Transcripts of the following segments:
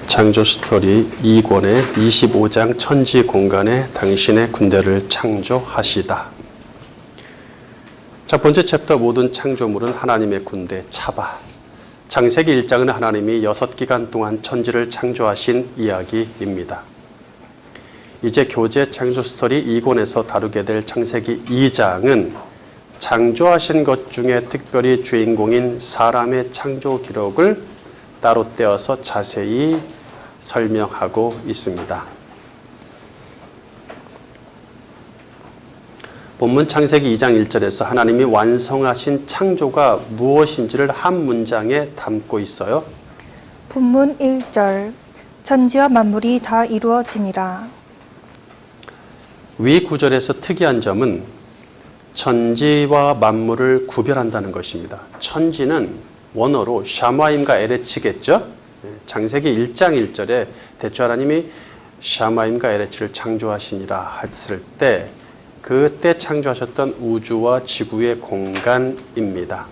창조스토리 2권의 25장 천지공간에 당신의 군대를 창조하시다. 첫 번째 챕터 모든 창조물은 하나님의 군대 차바. 창세기 1장은 하나님이 6기간 동안 천지를 창조하신 이야기입니다. 이제 교재 창조스토리 2권에서 다루게 될 창세기 2장은 창조하신 것 중에 특별히 주인공인 사람의 창조 기록을 따로 떼어서 자세히 설명하고 있습니다. 본문 창세기 2장 1절에서 하나님이 완성하신 창조가 무엇인지를 한 문장에 담고 있어요. 본문 1절 천지와 만물이 다 이루어지니라. 위 구절에서 특이한 점은 천지와 만물을 구별한다는 것입니다. 천지는 원어로 샤마임과 에레치겠죠. 창세기 1장 1절에 대초 하나님이 샤마임과 에레치를 창조하시니라 했을 때 그때 창조하셨던 우주와 지구의 공간입니다.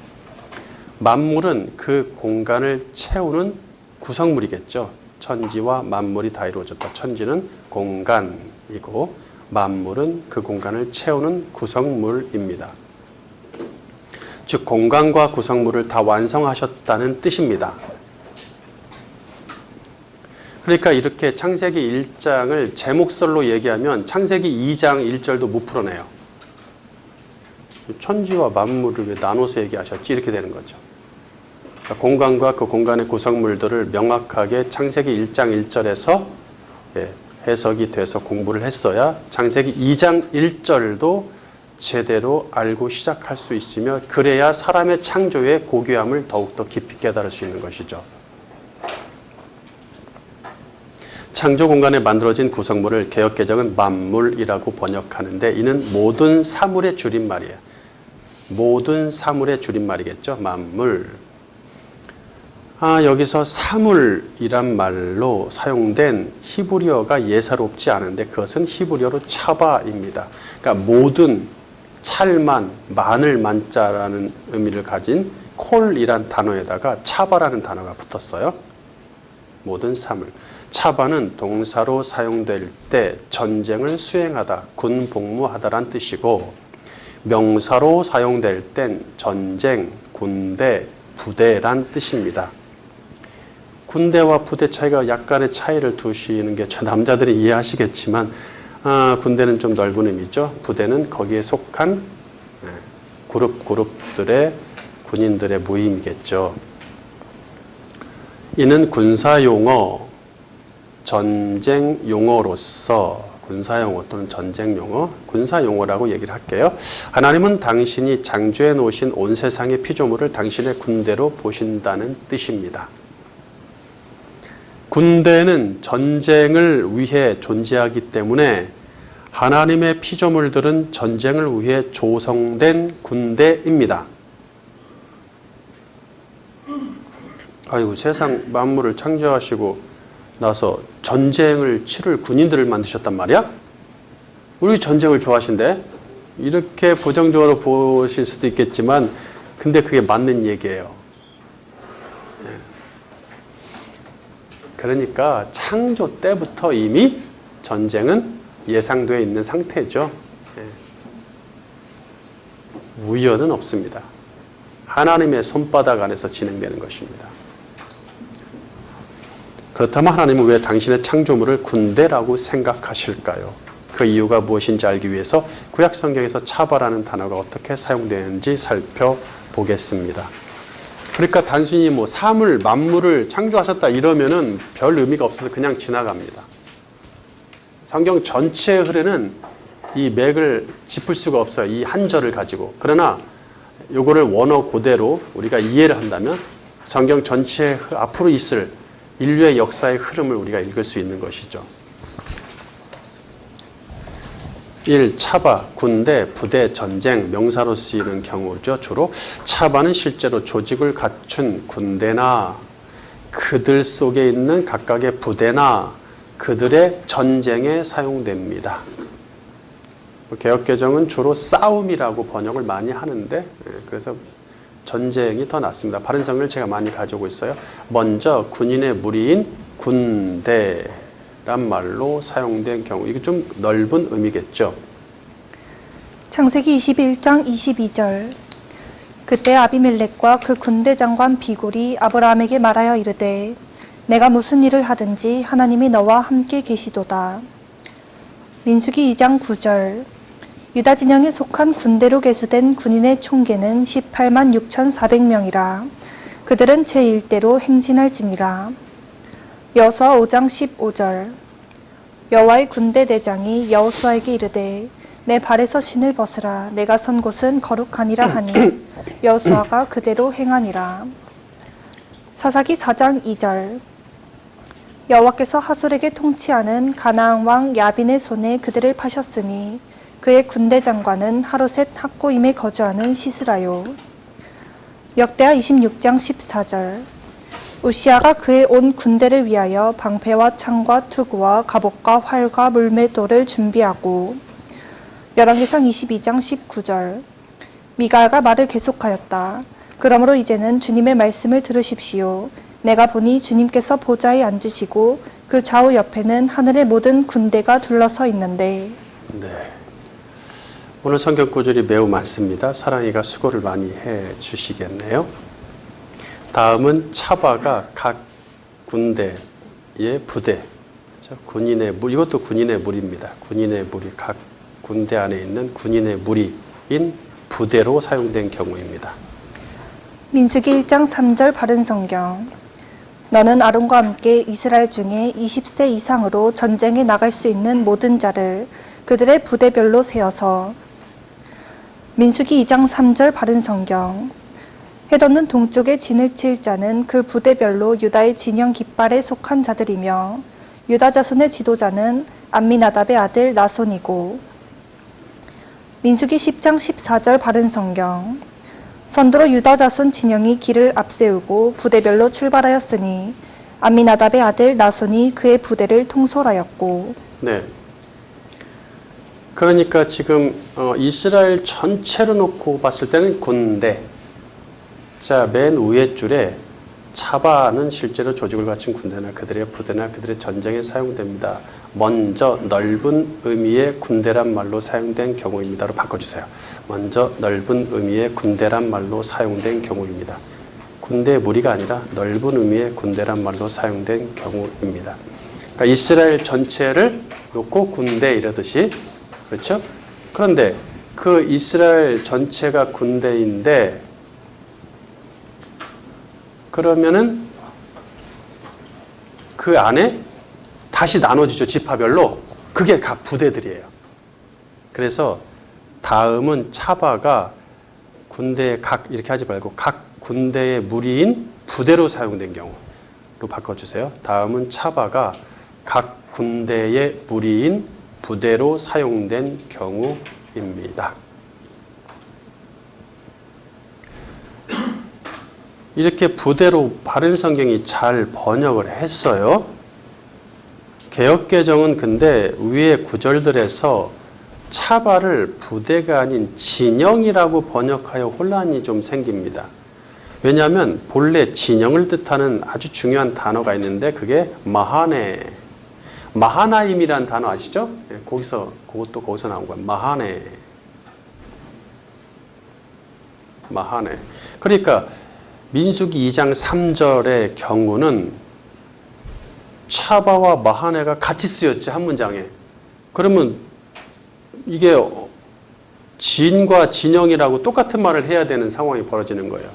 만물은 그 공간을 채우는 구성물이겠죠. 천지와 만물이 다 이루어졌다. 천지는 공간이고 만물은 그 공간을 채우는 구성물입니다. 즉 공간과 구성물을 다 완성하셨다는 뜻입니다. 그러니까 이렇게 창세기 1장을 제목설로 얘기하면 창세기 2장 1절도 못 풀어내요. 천지와 만물을 왜 나눠서 얘기하셨지? 이렇게 되는 거죠. 그러니까 공간과 그 공간의 구성물들을 명확하게 창세기 1장 1절에서 해석이 돼서 공부를 했어야 창세기 2장 1절도 제대로 알고 시작할 수 있으며 그래야 사람의 창조의 고귀함을 더욱더 깊이 깨달을 수 있는 것이죠. 창조 공간에 만들어진 구성물을 개역개정은 만물이라고 번역하는데 이는 모든 사물의 줄임말이에요. 모든 사물의 줄임말이겠죠. 만물. 여기서 사물이란 말로 사용된 히브리어가 예사롭지 않은데 그것은 히브리어로 차바입니다. 그러니까 모든, 찰만, 만을 만자라는 의미를 가진 콜이란 단어에다가 차바라는 단어가 붙었어요. 모든 사물. 차바는 동사로 사용될 때 전쟁을 수행하다, 군복무하다란 뜻이고 명사로 사용될 땐 전쟁, 군대, 부대란 뜻입니다. 군대와 부대 차이가 약간의 차이를 두시는 게 저 남자들이 이해하시겠지만 군대는 좀 넓은 의미죠. 부대는 거기에 속한 그룹들의 군인들의 모임이겠죠. 이는 군사용어, 전쟁 용어로서 군사용어 또는 전쟁 용어, 군사용어라고 얘기를 할게요. 하나님은 당신이 창조해 놓으신 온 세상의 피조물을 당신의 군대로 보신다는 뜻입니다. 군대는 전쟁을 위해 존재하기 때문에 하나님의 피조물들은 전쟁을 위해 조성된 군대입니다. 아이고, 세상 만물을 창조하시고 나서 전쟁을 치를 군인들을 만드셨단 말이야? 우리 전쟁을 좋아하신대? 이렇게 부정적으로 보실 수도 있겠지만 근데 그게 맞는 얘기예요. 그러니까 창조 때부터 이미 전쟁은 예상되어 있는 상태죠. 우연은 없습니다. 하나님의 손바닥 안에서 진행되는 것입니다. 그렇다면 하나님은 왜 당신의 창조물을 군대라고 생각하실까요? 그 이유가 무엇인지 알기 위해서 구약 성경에서 차바라는 단어가 어떻게 사용되는지 살펴보겠습니다. 그러니까 단순히 사물, 만물을 창조하셨다 이러면은 별 의미가 없어서 그냥 지나갑니다. 성경 전체에 흐르는 이 맥을 짚을 수가 없어요. 이 한 절을 가지고. 그러나 이거를 원어 그대로 우리가 이해를 한다면 성경 전체에 앞으로 있을 인류의 역사의 흐름을 우리가 읽을 수 있는 것이죠. 1. 차바, 군대, 부대, 전쟁, 명사로 쓰이는 경우죠. 주로 차바는 실제로 조직을 갖춘 군대나 그들 속에 있는 각각의 부대나 그들의 전쟁에 사용됩니다. 개역개정은 주로 싸움이라고 번역을 많이 하는데 그래서 전쟁이 더 낫습니다. 바른 성경을 제가 많이 가지고 있어요. 먼저 군인의 무리인 군대란 말로 사용된 경우, 이게 좀 넓은 의미겠죠. 창세기 21장 22절. 그때 아비멜렉과 그 군대 장관 비골이 아브라함에게 말하여 이르되 내가 무슨 일을 하든지 하나님이 너와 함께 계시도다. 민수기 2장 9절. 유다 진영에 속한 군대로 계수된 군인의 총계는 18만 6,400명이라. 그들은 제1대로 행진할지니라. 여호수아 5장 15절. 여호와의 군대 대장이 여호수아에게 이르되 내 발에서 신을 벗으라. 내가 선 곳은 거룩하니라 하니 여호수아가 그대로 행하니라. 사사기 4장 2절. 여호와께서 하솔에게 통치하는 가나안 왕 야빈의 손에 그들을 파셨으니 그의 군대 장관은 하로셋 학고임에 거주하는 시스라요. 역대하 26장 14절. 우시아가 그의 온 군대를 위하여 방패와 창과 투구와 갑옷과 활과 물맷돌을 준비하고. 열왕기상 22장 19절. 미가야가 말을 계속하였다. 그러므로 이제는 주님의 말씀을 들으십시오. 내가 보니 주님께서 보좌에 앉으시고 그 좌우 옆에는 하늘의 모든 군대가 둘러서 있는데. 네. 오늘 성경 구절이 매우 많습니다. 사랑이가 수고를 많이 해 주시겠네요. 다음은 차바가 각 군대의 부대, 군인의 물, 이것도 군인의 무리입니다. 군인의 무리, 각 군대 안에 있는 군인의 무리인 부대로 사용된 경우입니다. 민수기 1장 3절 바른 성경. 너는 아론과 함께 이스라엘 중에 20세 이상으로 전쟁에 나갈 수 있는 모든 자를 그들의 부대별로 세어서. 민수기 2장 3절 바른 성경. 해 돋는 동쪽에 진을 칠 자는 그 부대별로 유다의 진영 깃발에 속한 자들이며 유다 자손의 지도자는 암미나답의 아들 나손이고. 민수기 10장 14절 바른 성경. 선두로 유다 자손 진영이 길을 앞세우고 부대별로 출발하였으니 암미나답의 아들 나손이 그의 부대를 통솔하였고. 네. 그러니까 지금 이스라엘 전체로 놓고 봤을 때는 군대. 자, 맨 위에 줄에 차바는 실제로 조직을 갖춘 군대나 그들의 부대나 그들의 전쟁에 사용됩니다. 먼저 넓은 의미의 군대란 말로 사용된 경우입니다로 바꿔주세요. 먼저 넓은 의미의 군대란 말로 사용된 경우입니다. 군대의 무리가 아니라 넓은 의미의 군대란 말로 사용된 경우입니다. 그러니까 이스라엘 전체를 놓고 군대 이러듯이, 그렇죠? 그런데 그 이스라엘 전체가 군대인데 그러면은 그 안에 다시 나눠지죠. 지파별로. 그게 각 부대들이에요. 그래서 다음은 차바가 군대의 각, 이렇게 하지 말고 각 군대의 무리인 부대로 사용된 경우로 바꿔주세요. 다음은 차바가 각 군대의 무리인 부대로 사용된 경우입니다. 이렇게 부대로 바른 성경이 잘 번역을 했어요. 개역개정은 근데 위에 구절들에서 차바를 부대가 아닌 진영이라고 번역하여 혼란이 좀 생깁니다. 왜냐하면 본래 진영을 뜻하는 아주 중요한 단어가 있는데 그게 마하나임이라는 단어 아시죠? 그것도 거기서 나온 거예요. 마하네. 그러니까 민수기 2장 3절의 경우는 차바와 마하네가 같이 쓰였지, 한 문장에. 그러면 이게 진과 진영이라고 똑같은 말을 해야 되는 상황이 벌어지는 거예요.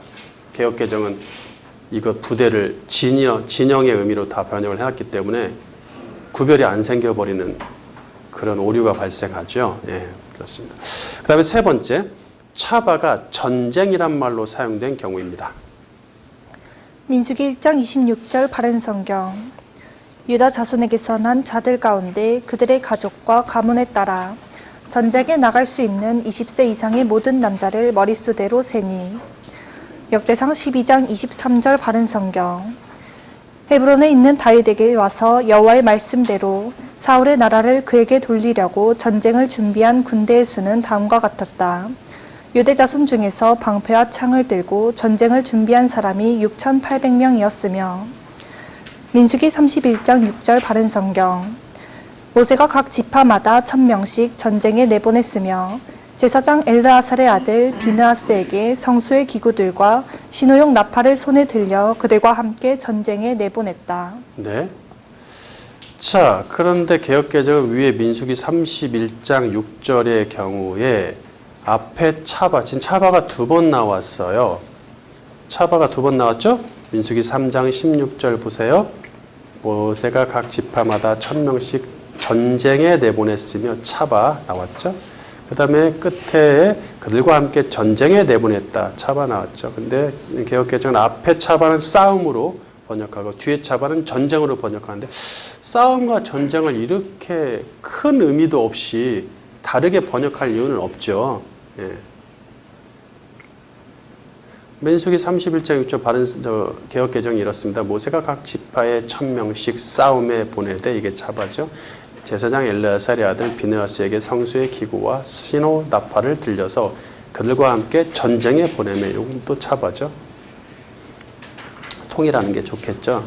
개역개정은 이거 부대를 진영의 의미로 다 번역을 해놨기 때문에 구별이 안 생겨버리는 그런 오류가 발생하죠. 예, 그렇습니다. 그 다음에 세 번째, 차바가 전쟁이란 말로 사용된 경우입니다. 민수기 1장 26절 바른 성경. 유다 자손에게서 난 자들 가운데 그들의 가족과 가문에 따라 전쟁에 나갈 수 있는 20세 이상의 모든 남자를 머릿수대로 세니. 역대상 12장 23절 바른 성경. 헤브론에 있는 다윗에게 와서 여호와의 말씀대로 사울의 나라를 그에게 돌리려고 전쟁을 준비한 군대의 수는 다음과 같았다. 유대 자손 중에서 방패와 창을 들고 전쟁을 준비한 사람이 6,800명이었으며 민수기 31장 6절 바른 성경. 모세가 각 지파마다 1,000명씩 전쟁에 내보냈으며 제사장 엘르아살의 아들 비느하스에게 성소의 기구들과 신호용 나팔을 손에 들려 그들과 함께 전쟁에 내보냈다. 네. 자, 그런데 개역개정 위에 민수기 31장 6절의 경우에 앞에 차바, 지금 차바가 2번 나왔어요. 차바가 2번 나왔죠? 민수기 3장 16절 보세요. 모세가 각 지파마다 1,000명씩 전쟁에 내보냈으며 차바 나왔죠? 그 다음에 끝에 그들과 함께 전쟁에 내보냈다. 차바 나왔죠. 근데 개역개정은 앞에 차바는 싸움으로 번역하고 뒤에 차바는 전쟁으로 번역하는데 싸움과 전쟁을 이렇게 큰 의미도 없이 다르게 번역할 이유는 없죠. 예. 민수기 31장 6절 바른 개역개정이 이렇습니다. 모세가 각 지파에 1,000명씩 싸움에 보내되 이게 차바죠. 제사장 엘르아살의 아들 비느하스에게 성수의 기구와 신호 나팔을 들려서 그들과 함께 전쟁에 보내며 이건 또 차바죠. 통일하는 게 좋겠죠.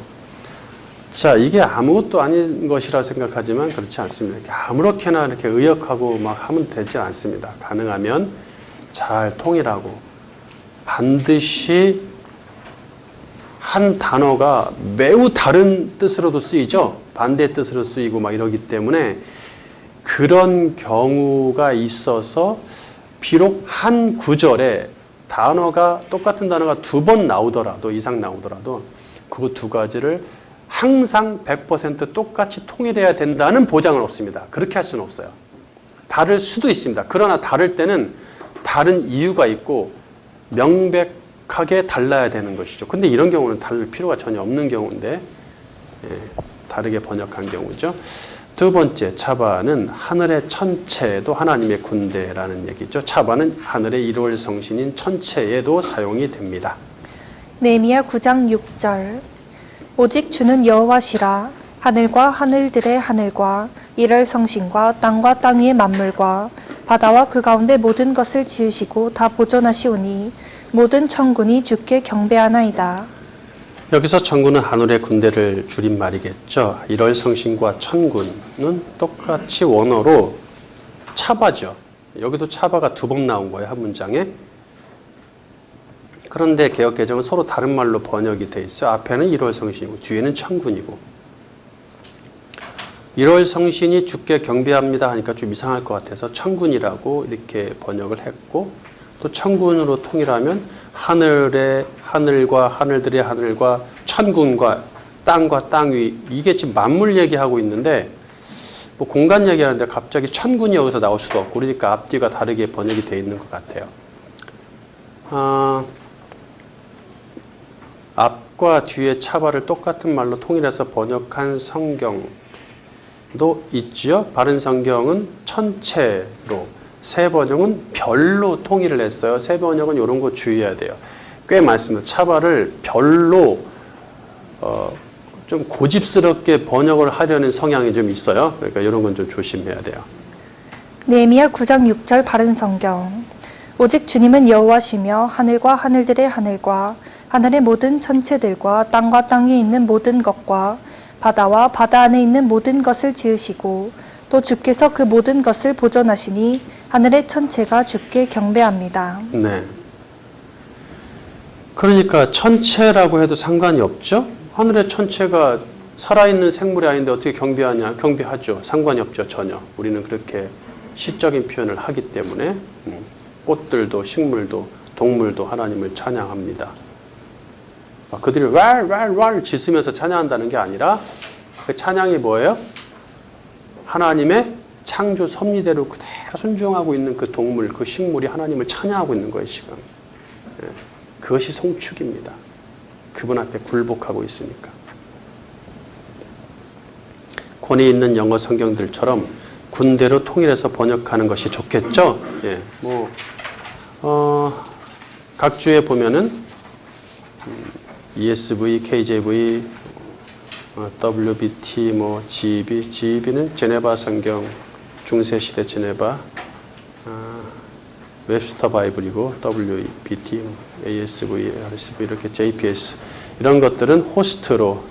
자, 이게 아무것도 아닌 것이라 생각하지만 그렇지 않습니다. 이렇게 아무렇게나 이렇게 의역하고 막 하면 되지 않습니다. 가능하면 잘 통일하고 반드시 한 단어가 매우 다른 뜻으로도 쓰이죠. 반대 뜻으로 쓰이고 막 이러기 때문에 그런 경우가 있어서 비록 한 구절에 단어가 똑같은 단어가 2번 나오더라도 이상 나오더라도 그 2가지를 항상 100% 똑같이 통일해야 된다는 보장은 없습니다. 그렇게 할 수는 없어요. 다를 수도 있습니다. 그러나 다를 때는 다른 이유가 있고 명백하게 달라야 되는 것이죠. 근데 이런 경우는 다를 필요가 전혀 없는 경우인데 다르게 번역한 경우죠. 2번째 차바는 하늘의 천체도 하나님의 군대라는 얘기죠. 차바는 하늘의 1월 성신인 천체에도 사용이 됩니다. 느헤미야 9장 6절. 오직 주는 여호와시라. 하늘과 하늘들의 하늘과 1월 성신과 땅 위의 만물과 바다와 그 가운데 모든 것을 지으시고 다 보존하시오니 모든 천군이 주께 경배하나이다. 여기서 천군은 하늘의 군대를 줄인 말이겠죠. 1월 성신과 천군은 똑같이 원어로 차바죠. 여기도 차바가 2번 나온 거예요. 한 문장에. 그런데 개역개정은 서로 다른 말로 번역이 돼 있어요. 앞에는 1월 성신이고 뒤에는 천군이고. 1월 성신이 주께 경배합니다 하니까 좀 이상할 것 같아서 천군이라고 이렇게 번역을 했고 또 천군으로 통일하면 하늘의 하늘과 하늘들의 하늘과 천군과 땅과 땅 위 이게 지금 만물 얘기하고 있는데 뭐 공간 얘기하는데 갑자기 천군이 여기서 나올 수도 없고 그러니까 앞뒤가 다르게 번역이 되어 있는 것 같아요. 앞과 뒤에 차바를 똑같은 말로 통일해서 번역한 성경도 있지요. 바른 성경은 천체로 새 번역은 별로 통일을 했어요. 새 번역은 이런 거 주의해야 돼요. 꽤 많습니다. 차바를 별로 좀 고집스럽게 번역을 하려는 성향이 좀 있어요. 그러니까 이런 건 좀 조심해야 돼요. 느헤미야 9장 6절 바른 성경. 오직 주님은 여호와시며 하늘과 하늘들의 하늘과 하늘의 모든 천체들과 땅과 땅 위에 있는 모든 것과 바다와 바다 안에 있는 모든 것을 지으시고 또 주께서 그 모든 것을 보존하시니 하늘의 천체가 주께 경배합니다. 네. 그러니까 천체라고 해도 상관이 없죠. 하늘의 천체가 살아있는 생물이 아닌데 어떻게 경배하냐? 경배하죠. 상관이 없죠. 전혀. 우리는 그렇게 시적인 표현을 하기 때문에 꽃들도 식물도 동물도 하나님을 찬양합니다. 그들이 왈왈왈 짖으면서 찬양한다는 게 아니라 그 찬양이 뭐예요? 하나님의 창조 섭리대로 그대로 순종하고 있는 그 동물, 그 식물이 하나님을 찬양하고 있는 거예요, 지금. 그것이 송축입니다. 그분 앞에 굴복하고 있으니까. 권위 있는 영어 성경들처럼 군대로 통일해서 번역하는 것이 좋겠죠? 예, 각 주에 보면은 ESV, KJV, WBT, GEB는 제네바 성경, 중세시대 제네바, 웹스터 바이블이고 WBT, ASV, RSV 이렇게 JPS 이런 것들은 호스트로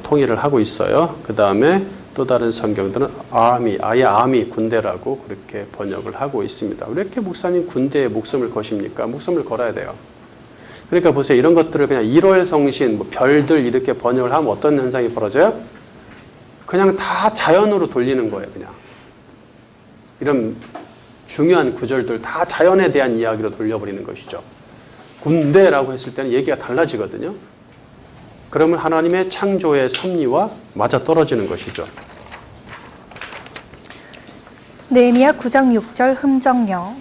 통일을 하고 있어요. 그 다음에 또 다른 성경들은 아미, 아예 아미 군대라고 그렇게 번역을 하고 있습니다. 왜 이렇게 목사님 군대에 목숨을 거십니까? 목숨을 걸어야 돼요. 그러니까 보세요. 이런 것들을 그냥 일월성신, 뭐 별들 이렇게 번역을 하면 어떤 현상이 벌어져요? 그냥 다 자연으로 돌리는 거예요. 그냥 이런 중요한 구절들 다 자연에 대한 이야기로 돌려버리는 것이죠. 군대라고 했을 때는 얘기가 달라지거든요. 그러면 하나님의 창조의 섭리와 맞아떨어지는 것이죠. 느헤미야 9장 6절 흠정령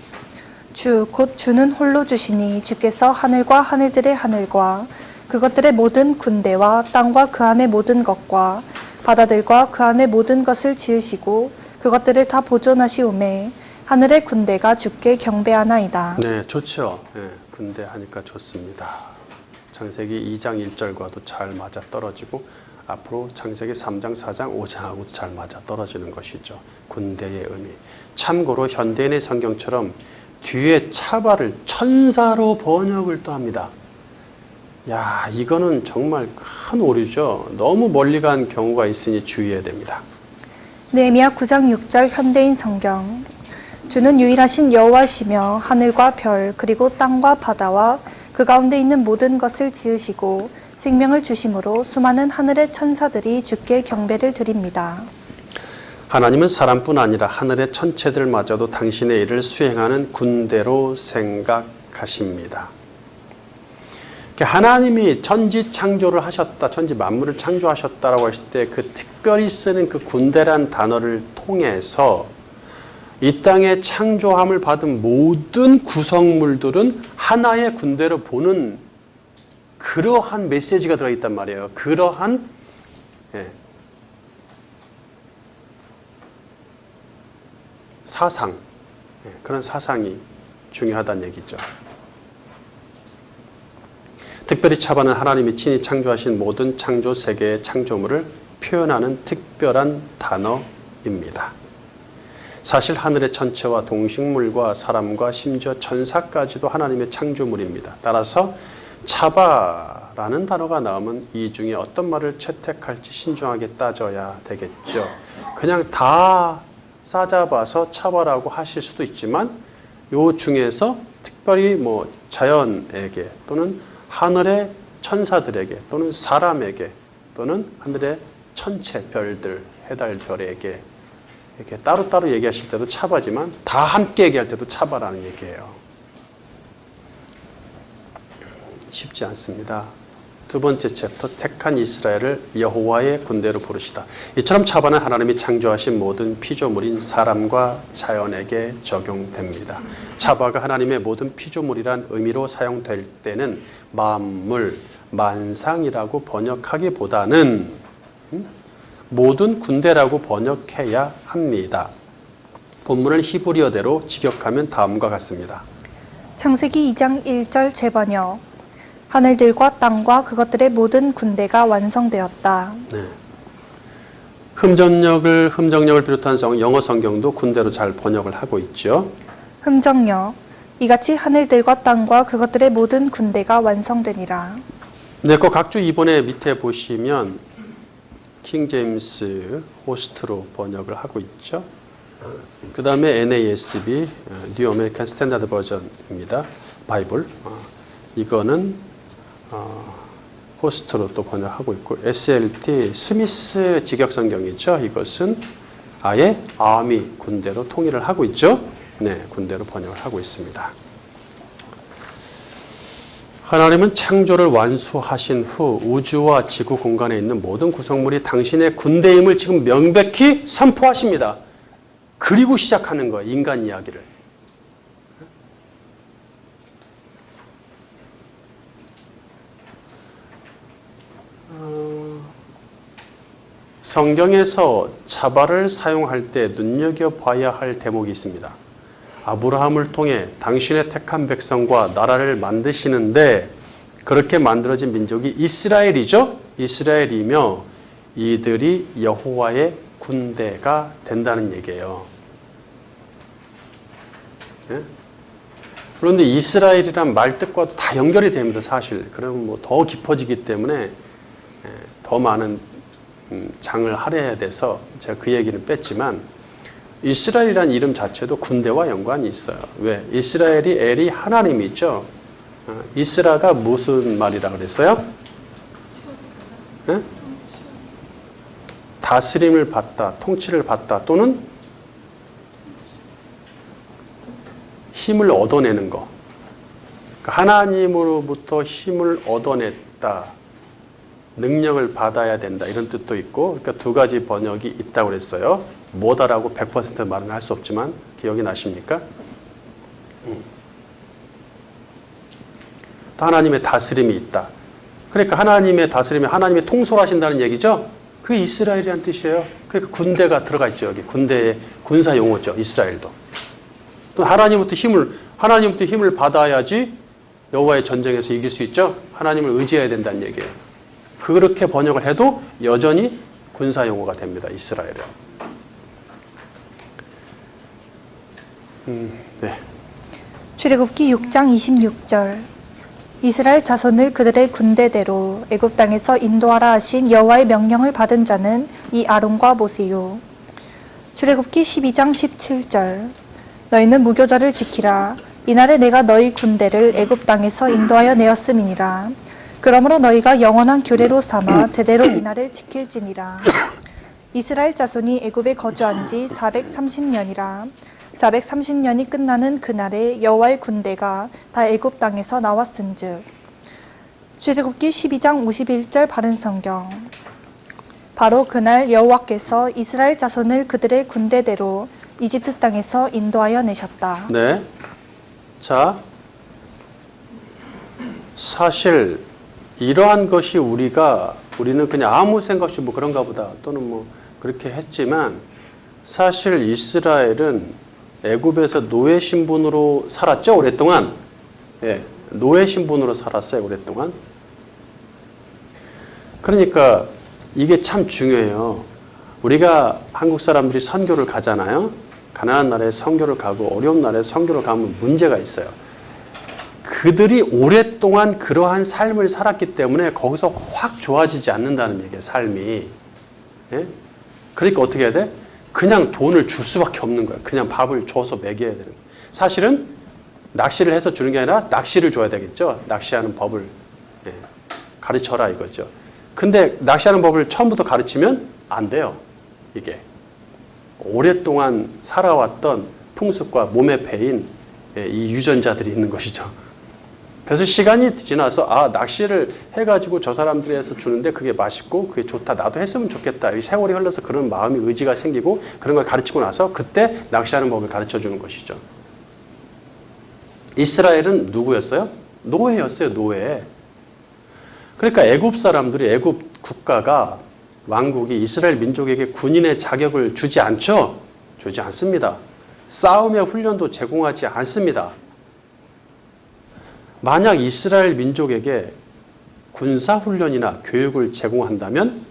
주 곧 주는 홀로 주시니 주께서 하늘과 하늘들의 하늘과 그것들의 모든 군대와 땅과 그 안의 모든 것과 바다들과 그 안의 모든 것을 지으시고 그것들을 다 보존하시오매 하늘의 군대가 주께 경배하나이다. 네, 좋죠. 네, 군대 하니까 좋습니다. 창세기 2장 1절과도 잘 맞아떨어지고 앞으로 창세기 3장, 4장, 5장하고도 잘 맞아떨어지는 것이죠. 군대의 의미. 참고로 현대인의 성경처럼 뒤에 차발을 천사로 번역을 또 합니다. 야, 이거는 정말 큰 오류죠. 너무 멀리 간 경우가 있으니 주의해야 됩니다. 느헤미야 9장 6절 현대인 성경 주는 유일하신 여호와시며 하늘과 별 그리고 땅과 바다와 그 가운데 있는 모든 것을 지으시고 생명을 주심으로 수많은 하늘의 천사들이 주께 경배를 드립니다. 하나님은 사람뿐 아니라 하늘의 천체들마저도 당신의 일을 수행하는 군대로 생각하십니다. 하나님이 천지 창조를 하셨다, 천지 만물을 창조하셨다라고 했을 때 그 특별히 쓰는 그 군대란 단어를 통해서 이 땅에 창조함을 받은 모든 구성물들은 하나의 군대로 보는 그러한 메시지가 들어있단 말이에요. 그러한 사상, 그런 사상이 중요하다는 얘기죠. 특별히 차반은 하나님이 친히 창조하신 모든 창조 세계의 창조물을 표현하는 특별한 단어입니다. 사실 하늘의 천체와 동식물과 사람과 심지어 천사까지도 하나님의 창조물입니다. 따라서 차바라는 단어가 나오면 이 중에 어떤 말을 채택할지 신중하게 따져야 되겠죠. 그냥 다 싸잡아서 차바라고 하실 수도 있지만 요 중에서 특별히 뭐 자연에게 또는 하늘의 천사들에게 또는 사람에게 또는 하늘의 천체 별들 해달별에게 이렇게 따로따로 얘기하실 때도 차바지만 다 함께 얘기할 때도 차바라는 얘기예요. 쉽지 않습니다. 두 번째 챕터 택한 이스라엘을 여호와의 군대로 부르시다. 이처럼 차바는 하나님이 창조하신 모든 피조물인 사람과 자연에게 적용됩니다. 차바가 하나님의 모든 피조물이란 의미로 사용될 때는 만물, 만상이라고 번역하기보다는 모든 군대라고 번역해야 합니다. 본문을 히브리어대로 직역하면 다음과 같습니다. 창세기 2장 1절 재번역 하늘들과 땅과 그것들의 모든 군대가 완성되었다. 네. 흠정역을 비롯한 영어 성경도 군대로 잘 번역을 하고 있죠. 흠정역 이같이 하늘들과 땅과 그것들의 모든 군대가 완성되니라. 네, 그 각주 2번에 밑에 보시면 킹 제임스 호스트로 번역을 하고 있죠. 그 다음에 NASB, 뉴 아메리칸 스탠다드 버전입니다. 바이블. 이거는 호스트로 또 번역하고 있고, SLT 스미스 직역 성경이죠. 이것은 아예 아미 군대로 통일을 하고 있죠. 네, 군대로 번역을 하고 있습니다. 하나님은 창조를 완수하신 후 우주와 지구 공간에 있는 모든 구성물이 당신의 군대임을 지금 명백히 선포하십니다. 그리고 시작하는 거예요. 인간 이야기를. 성경에서 차바를 사용할 때 눈여겨봐야 할 대목이 있습니다. 아브라함을 통해 당신의 택한 백성과 나라를 만드시는데 그렇게 만들어진 민족이 이스라엘이죠. 이스라엘이며 이들이 여호와의 군대가 된다는 얘기예요. 네? 그런데 이스라엘이란 말 뜻과도 다 연결이 됩니다, 사실. 그러면 뭐 더 깊어지기 때문에 더 많은 장을 할애해야 돼서 제가 그 얘기는 뺐지만 이스라엘이라는 이름 자체도 군대와 연관이 있어요. 왜? 이스라엘이 엘이 하나님이죠. 이스라가 무슨 말이라 그랬어요? 네? 다스림을 받다, 통치를 받다 또는 힘을 얻어내는 거. 그러니까 하나님으로부터 힘을 얻어냈다. 능력을 받아야 된다. 이런 뜻도 있고, 그러니까 두 가지 번역이 있다고 그랬어요. 뭐다라고 100% 말은 할 수 없지만 기억이 나십니까? 또 하나님의 다스림이 있다. 그러니까 하나님의 다스림이 하나님이 통솔하신다는 얘기죠. 그게 이스라엘이라는 뜻이에요. 그러니까 군대가 들어가 있죠. 여기 군대의 군사 용어죠. 이스라엘도. 또 하나님부터 힘을 받아야지 여호와의 전쟁에서 이길 수 있죠. 하나님을 의지해야 된다는 얘기예요. 그렇게 번역을 해도 여전히 군사 용어가 됩니다. 이스라엘은. 네. 출애굽기 6장 26절. 이스라엘 자손을 그들의 군대대로 애굽 땅에서 인도하라 하신 여호와의 명령을 받은 자는 이 아론과 모세요. 출애굽기 12장 17절. 너희는 무교절을 지키라. 이날에 내가 너희 군대를 애굽 땅에서 인도하여 내었음이니라. 그러므로 너희가 영원한 규례로 삼아 대대로 이날을 지킬지니라. 이스라엘 자손이 애굽에 거주한 지 430년이라. 430년이 끝나는 그날에 여호와의 군대가 다 애굽 땅에서 나왔은즉. 출애굽기 12장 51절 바른 성경. 바로 그날 여호와께서 이스라엘 자손을 그들의 군대대로 이집트 땅에서 인도하여 내셨다. 네. 자, 사실 이러한 것이 우리는 그냥 아무 생각 없이 뭐 그런가 보다 또는 뭐 그렇게 했지만 사실 이스라엘은 애굽에서 노예 신분으로 살았죠, 오랫동안. 예, 노예 신분으로 살았어요, 오랫동안. 그러니까 이게 참 중요해요. 우리가 한국 사람들이 선교를 가잖아요. 가난한 나라에 선교를 가고 어려운 나라에 선교를 가면 문제가 있어요. 그들이 오랫동안 그러한 삶을 살았기 때문에 거기서 확 좋아지지 않는다는 얘기예요, 삶이. 예? 그러니까 어떻게 해야 돼? 그냥 돈을 줄 수밖에 없는 거예요. 그냥 밥을 줘서 먹여야 되는 거예요. 사실은 낚시를 해서 주는 게 아니라 낚시를 줘야 되겠죠. 낚시하는 법을 가르쳐라 이거죠. 근데 낚시하는 법을 처음부터 가르치면 안 돼요. 이게. 오랫동안 살아왔던 풍습과 몸에 배인 이 유전자들이 있는 것이죠. 그래서 시간이 지나서 낚시를 해가지고 저 사람들이 해서 주는데 그게 맛있고 그게 좋다. 나도 했으면 좋겠다. 이 세월이 흘러서 그런 마음이 의지가 생기고 그런 걸 가르치고 나서 그때 낚시하는 법을 가르쳐주는 것이죠. 이스라엘은 누구였어요? 노예였어요. 노예. 그러니까 애굽 사람들이 애굽 국가가 왕국이 이스라엘 민족에게 군인의 자격을 주지 않죠? 주지 않습니다. 싸움의 훈련도 제공하지 않습니다. 만약 이스라엘 민족에게 군사훈련이나 교육을 제공한다면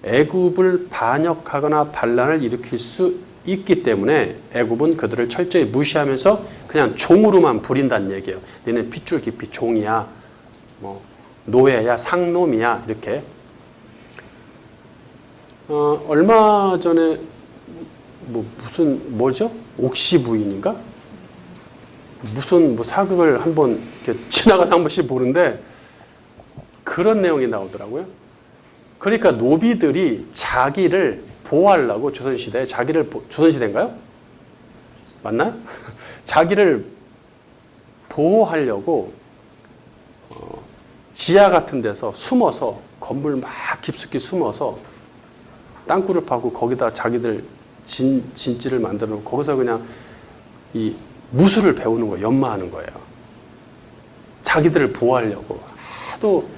애굽을 반역하거나 반란을 일으킬 수 있기 때문에 애굽은 그들을 철저히 무시하면서 그냥 종으로만 부린다는 얘기예요. 너는 핏줄 깊이 종이야, 뭐 노예야, 상놈이야 이렇게. 얼마 전에 뭐죠? 옥시 부인인가? 무슨 사극을 한번 지나가다 한 번씩 보는데 그런 내용이 나오더라고요. 그러니까 노비들이 자기를 보호하려고 조선시대에 조선시대인가요? 맞나요? 자기를 보호하려고 지하 같은 데서 숨어서 건물 막 깊숙이 숨어서 땅굴을 파고 거기다 자기들 진지를 만들어 놓고 거기서 그냥 이 무술을 배우는 거예요. 연마하는 거예요. 자기들을 보호하려고. 하도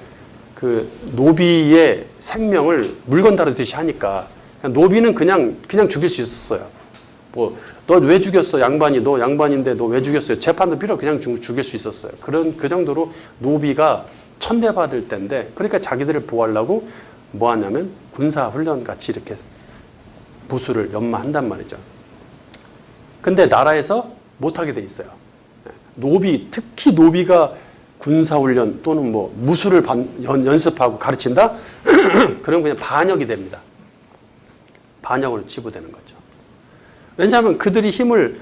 그 노비의 생명을 물건 다루듯이 하니까 노비는 그냥 죽일 수 있었어요. 뭐 너 왜 죽였어? 양반이 너 양반인데 너 왜 죽였어요? 재판도 필요 없이 그냥 죽일 수 있었어요. 그 정도로 노비가 천대받을 때인데 그러니까 자기들을 보호하려고 뭐 하냐면 군사훈련 같이 이렇게 무술을 연마한단 말이죠. 근데 나라에서 못하게 돼 있어요. 노비, 특히 노비가 군사훈련 또는 뭐 무술을 연습하고 가르친다? 그럼 그냥 반역이 됩니다. 반역으로 치부되는 거죠. 왜냐하면 그들이 힘을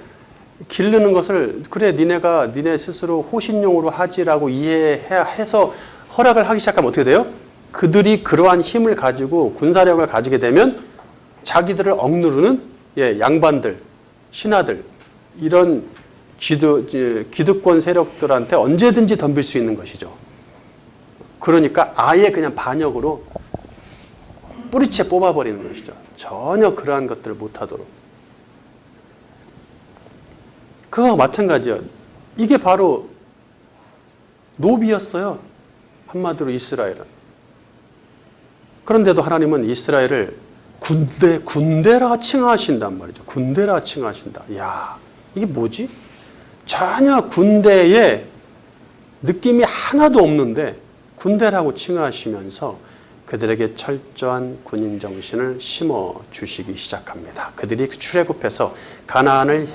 기르는 것을 그래 니네 스스로 호신용으로 하지라고 이해해서 허락을 하기 시작하면 어떻게 돼요? 그들이 그러한 힘을 가지고 군사력을 가지게 되면 자기들을 억누르는 양반들, 신하들 이런 기득권 세력들한테 언제든지 덤빌 수 있는 것이죠. 그러니까 아예 그냥 반역으로 뿌리채 뽑아버리는 것이죠. 전혀 그러한 것들을 못하도록. 그거와 마찬가지예요. 이게 바로 노비였어요. 한마디로 이스라엘은. 그런데도 하나님은 이스라엘을 군대라 칭하신단 말이죠. 군대라 칭하신다. 이야, 이게 뭐지? 전혀 군대에 느낌이 하나도 없는데 군대라고 칭하시면서 그들에게 철저한 군인 정신을 심어 주시기 시작합니다. 그들이 출애굽해서 가나안을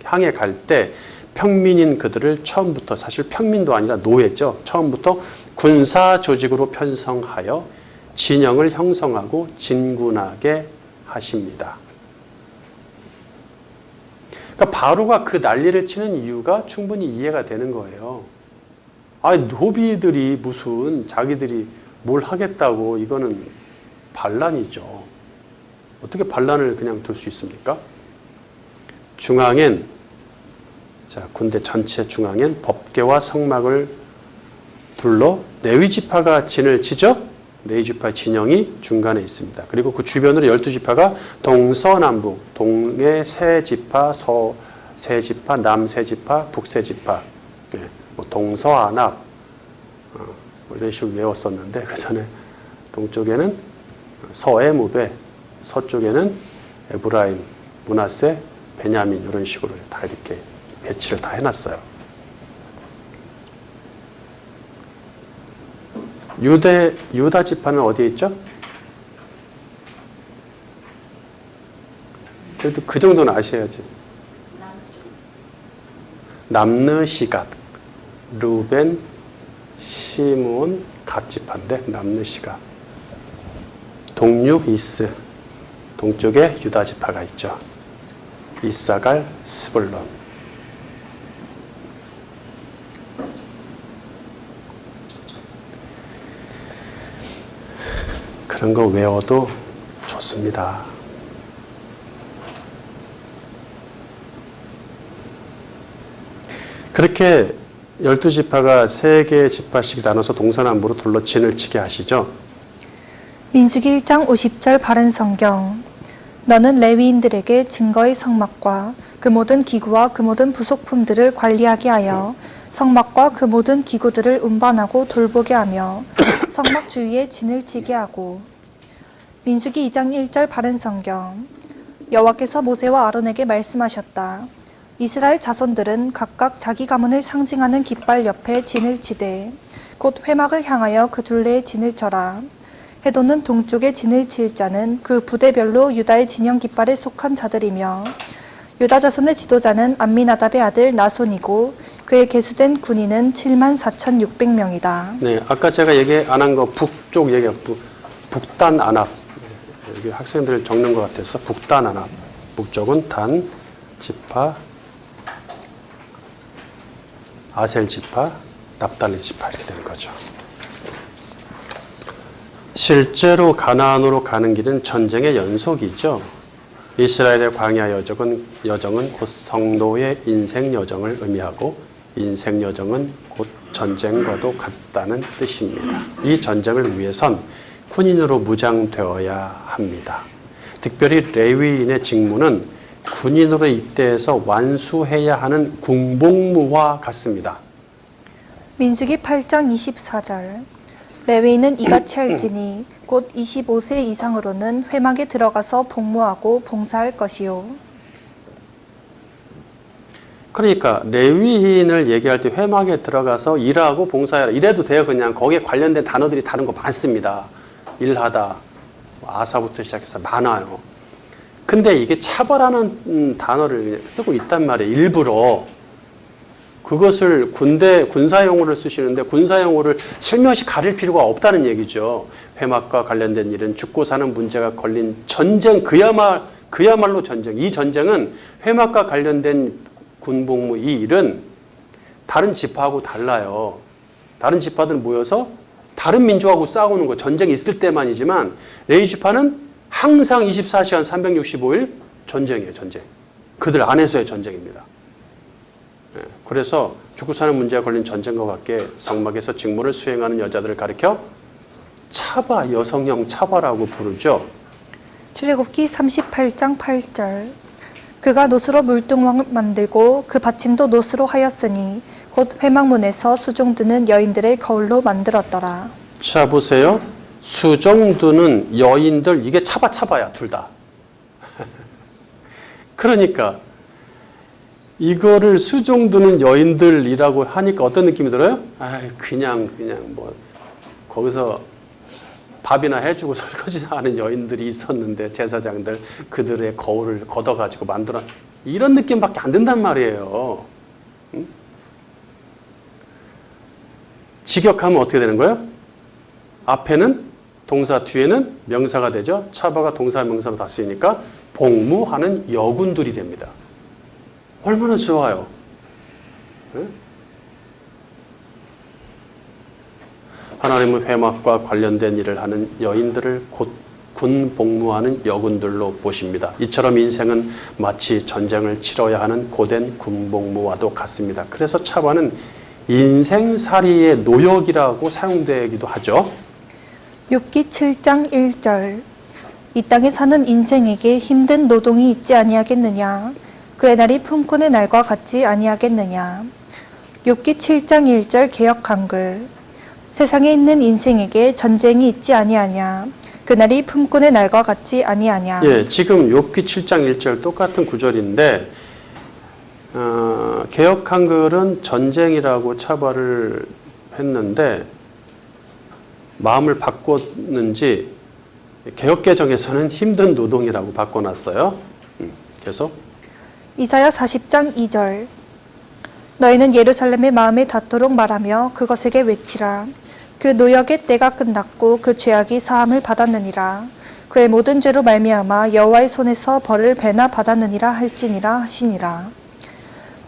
향해 갈 때 평민인 그들을 처음부터, 사실 평민도 아니라 노예죠. 처음부터 군사 조직으로 편성하여 진영을 형성하고 진군하게 하십니다. 그러니까 바로가 그 난리를 치는 이유가 충분히 이해가 되는 거예요. 노비들이 무슨 자기들이 뭘 하겠다고, 이거는 반란이죠. 어떻게 반란을 그냥 둘 수 있습니까? 중앙엔, 군대 전체 중앙엔 법궤와 성막을 둘러 레위지파가 진을 치죠. 레위지파 진영이 중간에 있습니다. 그리고 그 주변으로 12지파가 동서남북, 동의 세 지파, 세 지파, 남세 지파, 북세 지파, 동서안압 이런 식으로 외웠었는데, 그 전에 동쪽에는 서에무베, 서쪽에는 에브라임, 므낫세, 베냐민 이런 식으로 다 이렇게 배치를 다 해놨어요. 유다 지파는 어디에 있죠? 그래도 그 정도는 아셔야지. 남느시갓, 루벤, 시몬, 갓 지파인데 남느시갓. 동육 이스, 동쪽에 유다 지파가 있죠. 이사갈, 스불론. 그런 거 외워도 좋습니다. 그렇게 12지파가 3개의 지파씩 나눠서 동서남북으로 둘러 진을 치게 하시죠. 민수기 1장 50절 바른 성경. 너는 레위인들에게 증거의 성막과 그 모든 기구와 그 모든 부속품들을 관리하게 하여 성막과 그 모든 기구들을 운반하고 돌보게 하며 성막 주위에 진을 치게 하고. 민수기 2장 1절 바른 성경. 여호와께서 모세와 아론에게 말씀하셨다. 이스라엘 자손들은 각각 자기 가문을 상징하는 깃발 옆에 진을 치되 곧 회막을 향하여 그 둘레에 진을 쳐라. 해돋는 동쪽에 진을 칠 자는 그 부대별로 유다의 진영 깃발에 속한 자들이며 유다 자손의 지도자는 암미나답의 아들 나손이고 그의 계수된 군인은 74,600명이다. 네, 아까 제가 얘기 안 한 거 북쪽 얘기야. 북단 안압. 여기 학생들 적는 것 같아서 북단 안압. 북쪽은 단 지파, 아셀 지파, 납달리 지파 이렇게 되는 거죠. 실제로 가나안으로 가는 길은 전쟁의 연속이죠. 이스라엘의 광야 여정은 곧 성도의 인생 여정을 의미하고 인생 여정은 곧 전쟁과도 같다는 뜻입니다. 이 전쟁을 위해선 군인으로 무장되어야 합니다. 특별히 레위인의 직무는 군인으로 입대해서 완수해야 하는 군복무와 같습니다. 민수기 8장 24절. 레위인은 이같이 할지니 곧 25세 이상으로는 회막에 들어가서 복무하고 봉사할 것이요. 그러니까 레위인을 얘기할 때 회막에 들어가서 일하고 봉사해라. 이래도 돼요. 그냥 거기에 관련된 단어들이 다른 거 많습니다. 일하다, 아사부터 시작해서 많아요. 근데 이게 차벌하는 단어를 쓰고 있단 말이에요. 일부러. 그것을 군사 용어를 쓰시는데 군사 용어를 슬며시 가릴 필요가 없다는 얘기죠. 회막과 관련된 일은 죽고 사는 문제가 걸린 전쟁, 그야말로 전쟁. 이 전쟁은 회막과 관련된 군복무 이 일은 다른 지파하고 달라요. 다른 지파들 모여서 다른 민족하고 싸우는 거 전쟁이 있을 때만이지만 레위 지파는 항상 24시간 365일 전쟁이에요. 전쟁. 그들 안에서의 전쟁입니다. 그래서 죽고 사는 문제가 걸린 전쟁과 같게 성막에서 직무를 수행하는 여자들을 가리켜 차바, 여성형 차바라고 부르죠. 출애굽기 38장 8절. 그가 놋으로 물등왕을 만들고 그 받침도 놋으로 하였으니 곧 회막문에서 수종드는 여인들의 거울로 만들었더라. 자, 보세요. 수종드는 여인들, 이게 차바야, 둘 다. 그러니까 이거를 수종드는 여인들이라고 하니까 어떤 느낌이 들어요? 그냥 뭐 거기서 밥이나 해주고 설거지 하는 여인들이 있었는데 제사장들 그들의 거울을 걷어가지고 만들어 이런 느낌밖에 안 든단 말이에요. 응? 직역하면 어떻게 되는 거예요? 앞에는 동사, 뒤에는 명사가 되죠. 차바가 동사, 명사로 다 쓰이니까 복무하는 여군들이 됩니다. 얼마나 좋아요. 응? 하나님의 회막과 관련된 일을 하는 여인들을 곧 군 복무하는 여군들로 보십니다. 이처럼 인생은 마치 전쟁을 치러야 하는 고된 군 복무와도 같습니다. 그래서 차바는 인생살이의 노역이라고 사용되기도 하죠. 욥기 7장 1절. 이 땅에 사는 인생에게 힘든 노동이 있지 아니하겠느냐. 그의 날이 품꾼의 날과 같지 아니하겠느냐. 욥기 7장 1절 개역 한글. 세상에 있는 인생에게 전쟁이 있지 아니하냐. 그날이 품꾼의 날과 같지 아니하냐. 예, 지금 욥기 7장 1절 똑같은 구절인데 개역 한글은 전쟁이라고 차발을 했는데 마음을 바꿨는지 개역 개정에서는 힘든 노동이라고 바꿔놨어요. 계속. 이사야 40장 2절. 너희는 예루살렘의 마음에 닿도록 말하며 그것에게 외치라. 그 노역의 때가 끝났고 그 죄악이 사함을 받았느니라. 그의 모든 죄로 말미암아 여호와의 손에서 벌을 배나 받았느니라 할지니라 하시니라.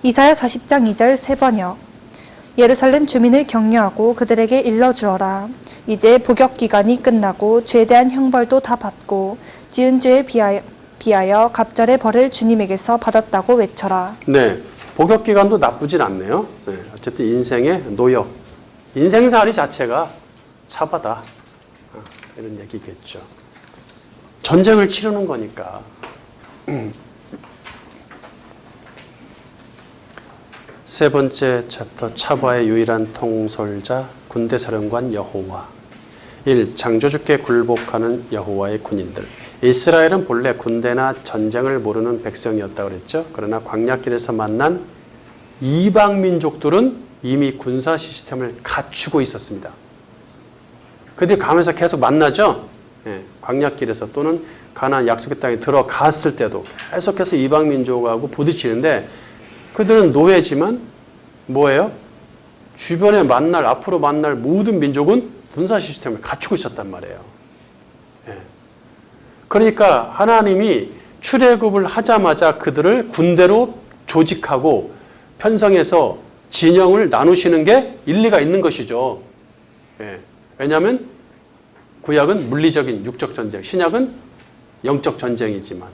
이사야 40장 2절 세번역. 예루살렘 주민을 격려하고 그들에게 일러주어라. 이제 복역 기간이 끝나고 죄에 대한 형벌도 다 받고 지은 죄에 비하여 갑절의 벌을 주님에게서 받았다고 외쳐라. 네, 복역 기간도 나쁘진 않네요. 네, 어쨌든 인생의 노역, 인생살이 자체가 차바다 이런 얘기겠죠. 전쟁을 치르는 거니까. 세 번째 챕터 차바의 유일한 통솔자 군대사령관 여호와. 1. 창조주께 굴복하는 여호와의 군인들. 이스라엘은 본래 군대나 전쟁을 모르는 백성이었다고 그랬죠. 그러나 광야길에서 만난 이방 민족들은 이미 군사 시스템을 갖추고 있었습니다. 그들이 가면서 계속 만나죠. 예, 광야길에서 또는 가나안 약속의 땅에 들어갔을 때도 계속해서 이방 민족하고 부딪히는데 그들은 노예지만 뭐예요? 주변에 앞으로 만날 모든 민족은 군사 시스템을 갖추고 있었단 말이에요. 예. 그러니까 하나님이 출애굽을 하자마자 그들을 군대로 조직하고 편성해서 진영을 나누시는 게 일리가 있는 것이죠. 예. 왜냐하면 구약은 물리적인 육적 전쟁, 신약은 영적 전쟁이지만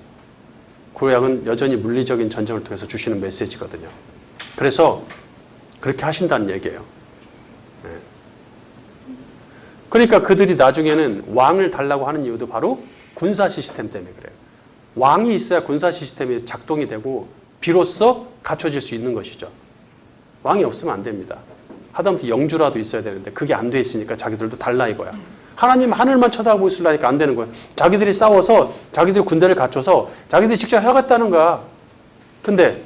구약은 여전히 물리적인 전쟁을 통해서 주시는 메시지거든요. 그래서 그렇게 하신다는 얘기예요. 예. 그러니까 그들이 나중에는 왕을 달라고 하는 이유도 바로 군사 시스템 때문에 그래요. 왕이 있어야 군사 시스템이 작동이 되고 비로소 갖춰질 수 있는 것이죠. 왕이 없으면 안 됩니다. 하다못해 영주라도 있어야 되는데 그게 안 돼 있으니까 자기들도 달라 이거야. 하나님 하늘만 쳐다보고 있으려니까 안 되는 거야. 자기들이 싸워서 자기들이 군대를 갖춰서 자기들이 직접 해야겠다는 거야. 근데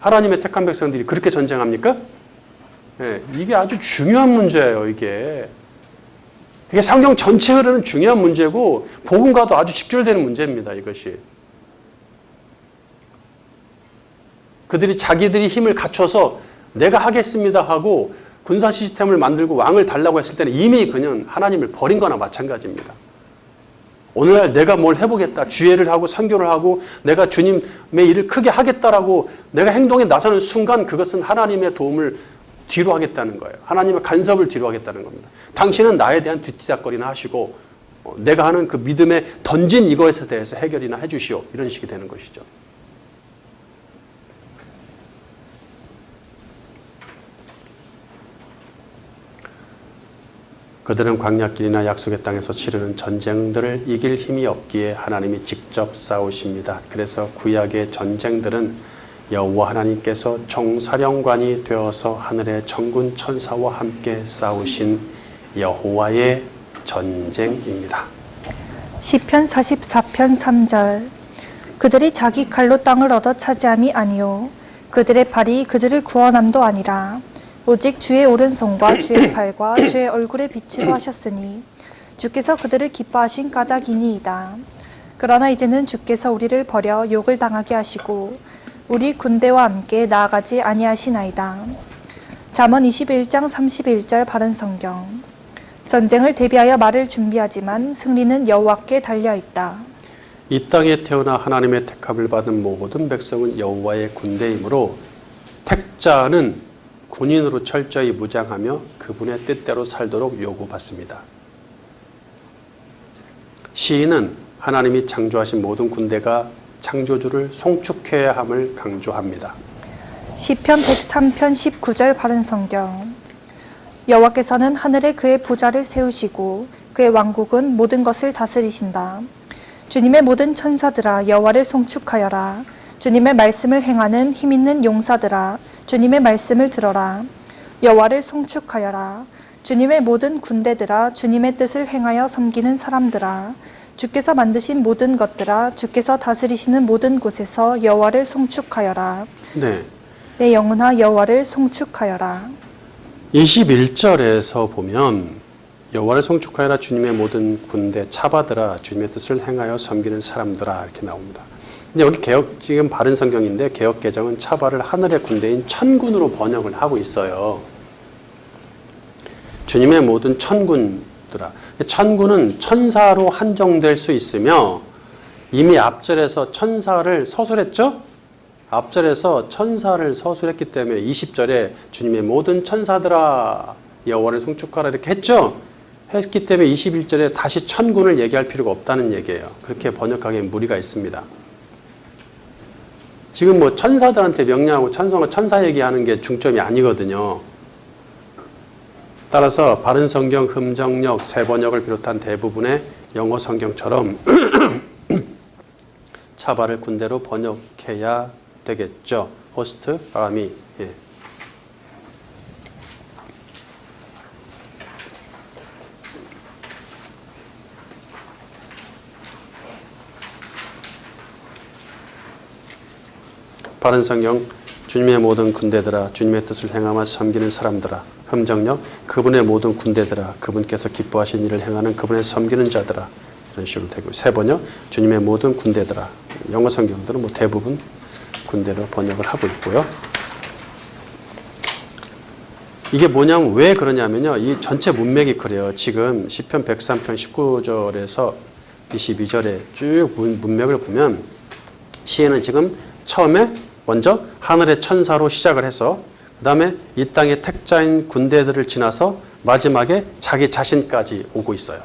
하나님의 택한 백성들이 그렇게 전쟁합니까? 예, 이게 아주 중요한 문제예요. 이게 성경 전체 흐르는 중요한 문제고 복음과도 아주 직결되는 문제입니다. 이것이. 그들이 자기들이 힘을 갖춰서 내가 하겠습니다 하고 군사 시스템을 만들고 왕을 달라고 했을 때는 이미 그냥 하나님을 버린 거나 마찬가지입니다. 오늘날 내가 뭘 해보겠다, 주예를 하고 선교를 하고 내가 주님의 일을 크게 하겠다라고 내가 행동에 나서는 순간 그것은 하나님의 도움을 뒤로 하겠다는 거예요. 하나님의 간섭을 뒤로 하겠다는 겁니다. 당신은 나에 대한 뒤치다거리나 하시고 내가 하는 그 믿음에 던진 이것에 대해서 해결이나 해주시오. 이런 식이 되는 것이죠. 그들은 광야길이나 약속의 땅에서 치르는 전쟁들을 이길 힘이 없기에 하나님이 직접 싸우십니다. 그래서 구약의 전쟁들은 여호와 하나님께서 총사령관이 되어서 하늘의 천군 천사와 함께 싸우신 여호와의 전쟁입니다. 시편 44편 3절. 그들이 자기 칼로 땅을 얻어 차지함이 아니요 그들의 발이 그들을 구원함도 아니라 오직 주의 오른손과 주의 팔과 주의 얼굴의 빛으로 하셨으니 주께서 그들을 기뻐하신 까닭이니이다. 그러나 이제는 주께서 우리를 버려 욕을 당하게 하시고 우리 군대와 함께 나아가지 아니하시나이다. 잠언 21장 31절 바른성경. 전쟁을 대비하여 말을 준비하지만 승리는 여호와께 달려있다. 이 땅에 태어나 하나님의 택함을 받은 모든 백성은 여호와의 군대이므로 택자는 군인으로 철저히 무장하며 그분의 뜻대로 살도록 요구받습니다. 시인은 하나님이 창조하신 모든 군대가 창조주를 송축해야 함을 강조합니다. 시편 103편 19절 바른성경. 여호와께서는 하늘에 그의 보좌를 세우시고 그의 왕국은 모든 것을 다스리신다. 주님의 모든 천사들아 여호와를 송축하여라. 주님의 말씀을 행하는 힘있는 용사들아 주님의 말씀을 들어라. 여호와를 송축하여라. 주님의 모든 군대들아 주님의 뜻을 행하여 섬기는 사람들아 주께서 만드신 모든 것들아 주께서 다스리시는 모든 곳에서 여호와를 송축하여라. 네. 내 영혼아 여호와를 송축하여라. 21절에서 보면 여호와를 송축하여라 주님의 모든 군대 차바들아 주님의 뜻을 행하여 섬기는 사람들아 이렇게 나옵니다. 근데 여기 지금 바른 성경인데 개역 개정은 차바를 하늘의 군대인 천군으로 번역을 하고 있어요. 주님의 모든 천군들아. 천군은 천사로 한정될 수 있으며 이미 앞절에서 천사를 서술했죠? 앞절에서 천사를 서술했기 때문에 20절에 주님의 모든 천사들아 여호와를 송축하라 이렇게 했죠? 했기 때문에 21절에 다시 천군을 얘기할 필요가 없다는 얘기예요. 그렇게 번역하기에 무리가 있습니다. 지금 뭐 천사들한테 명령하고 천사 얘기하는 게 중점이 아니거든요. 따라서 바른 성경 흠정역 세번역을 비롯한 대부분의 영어 성경처럼 차바를 군대로 번역해야 되겠죠. 호스트, 아미. 예. 바른 성경 주님의 모든 군대들아 주님의 뜻을 행하며 섬기는 사람들아 흠정역 그분의 모든 군대들아 그분께서 기뻐하신 일을 행하는 그분의 섬기는 자들아 이런 식으로 되고 세번역 주님의 모든 군대들아 영어 성경들은 뭐 대부분 군대로 번역을 하고 있고요. 이게 뭐냐면 왜 그러냐면요. 이 전체 문맥이 그래요. 지금 시편 103편 19절에서 22절에 쭉 문맥을 보면 시인은 지금 처음에 먼저 하늘의 천사로 시작을 해서 그 다음에 이 땅의 택자인 군대들을 지나서 마지막에 자기 자신까지 오고 있어요.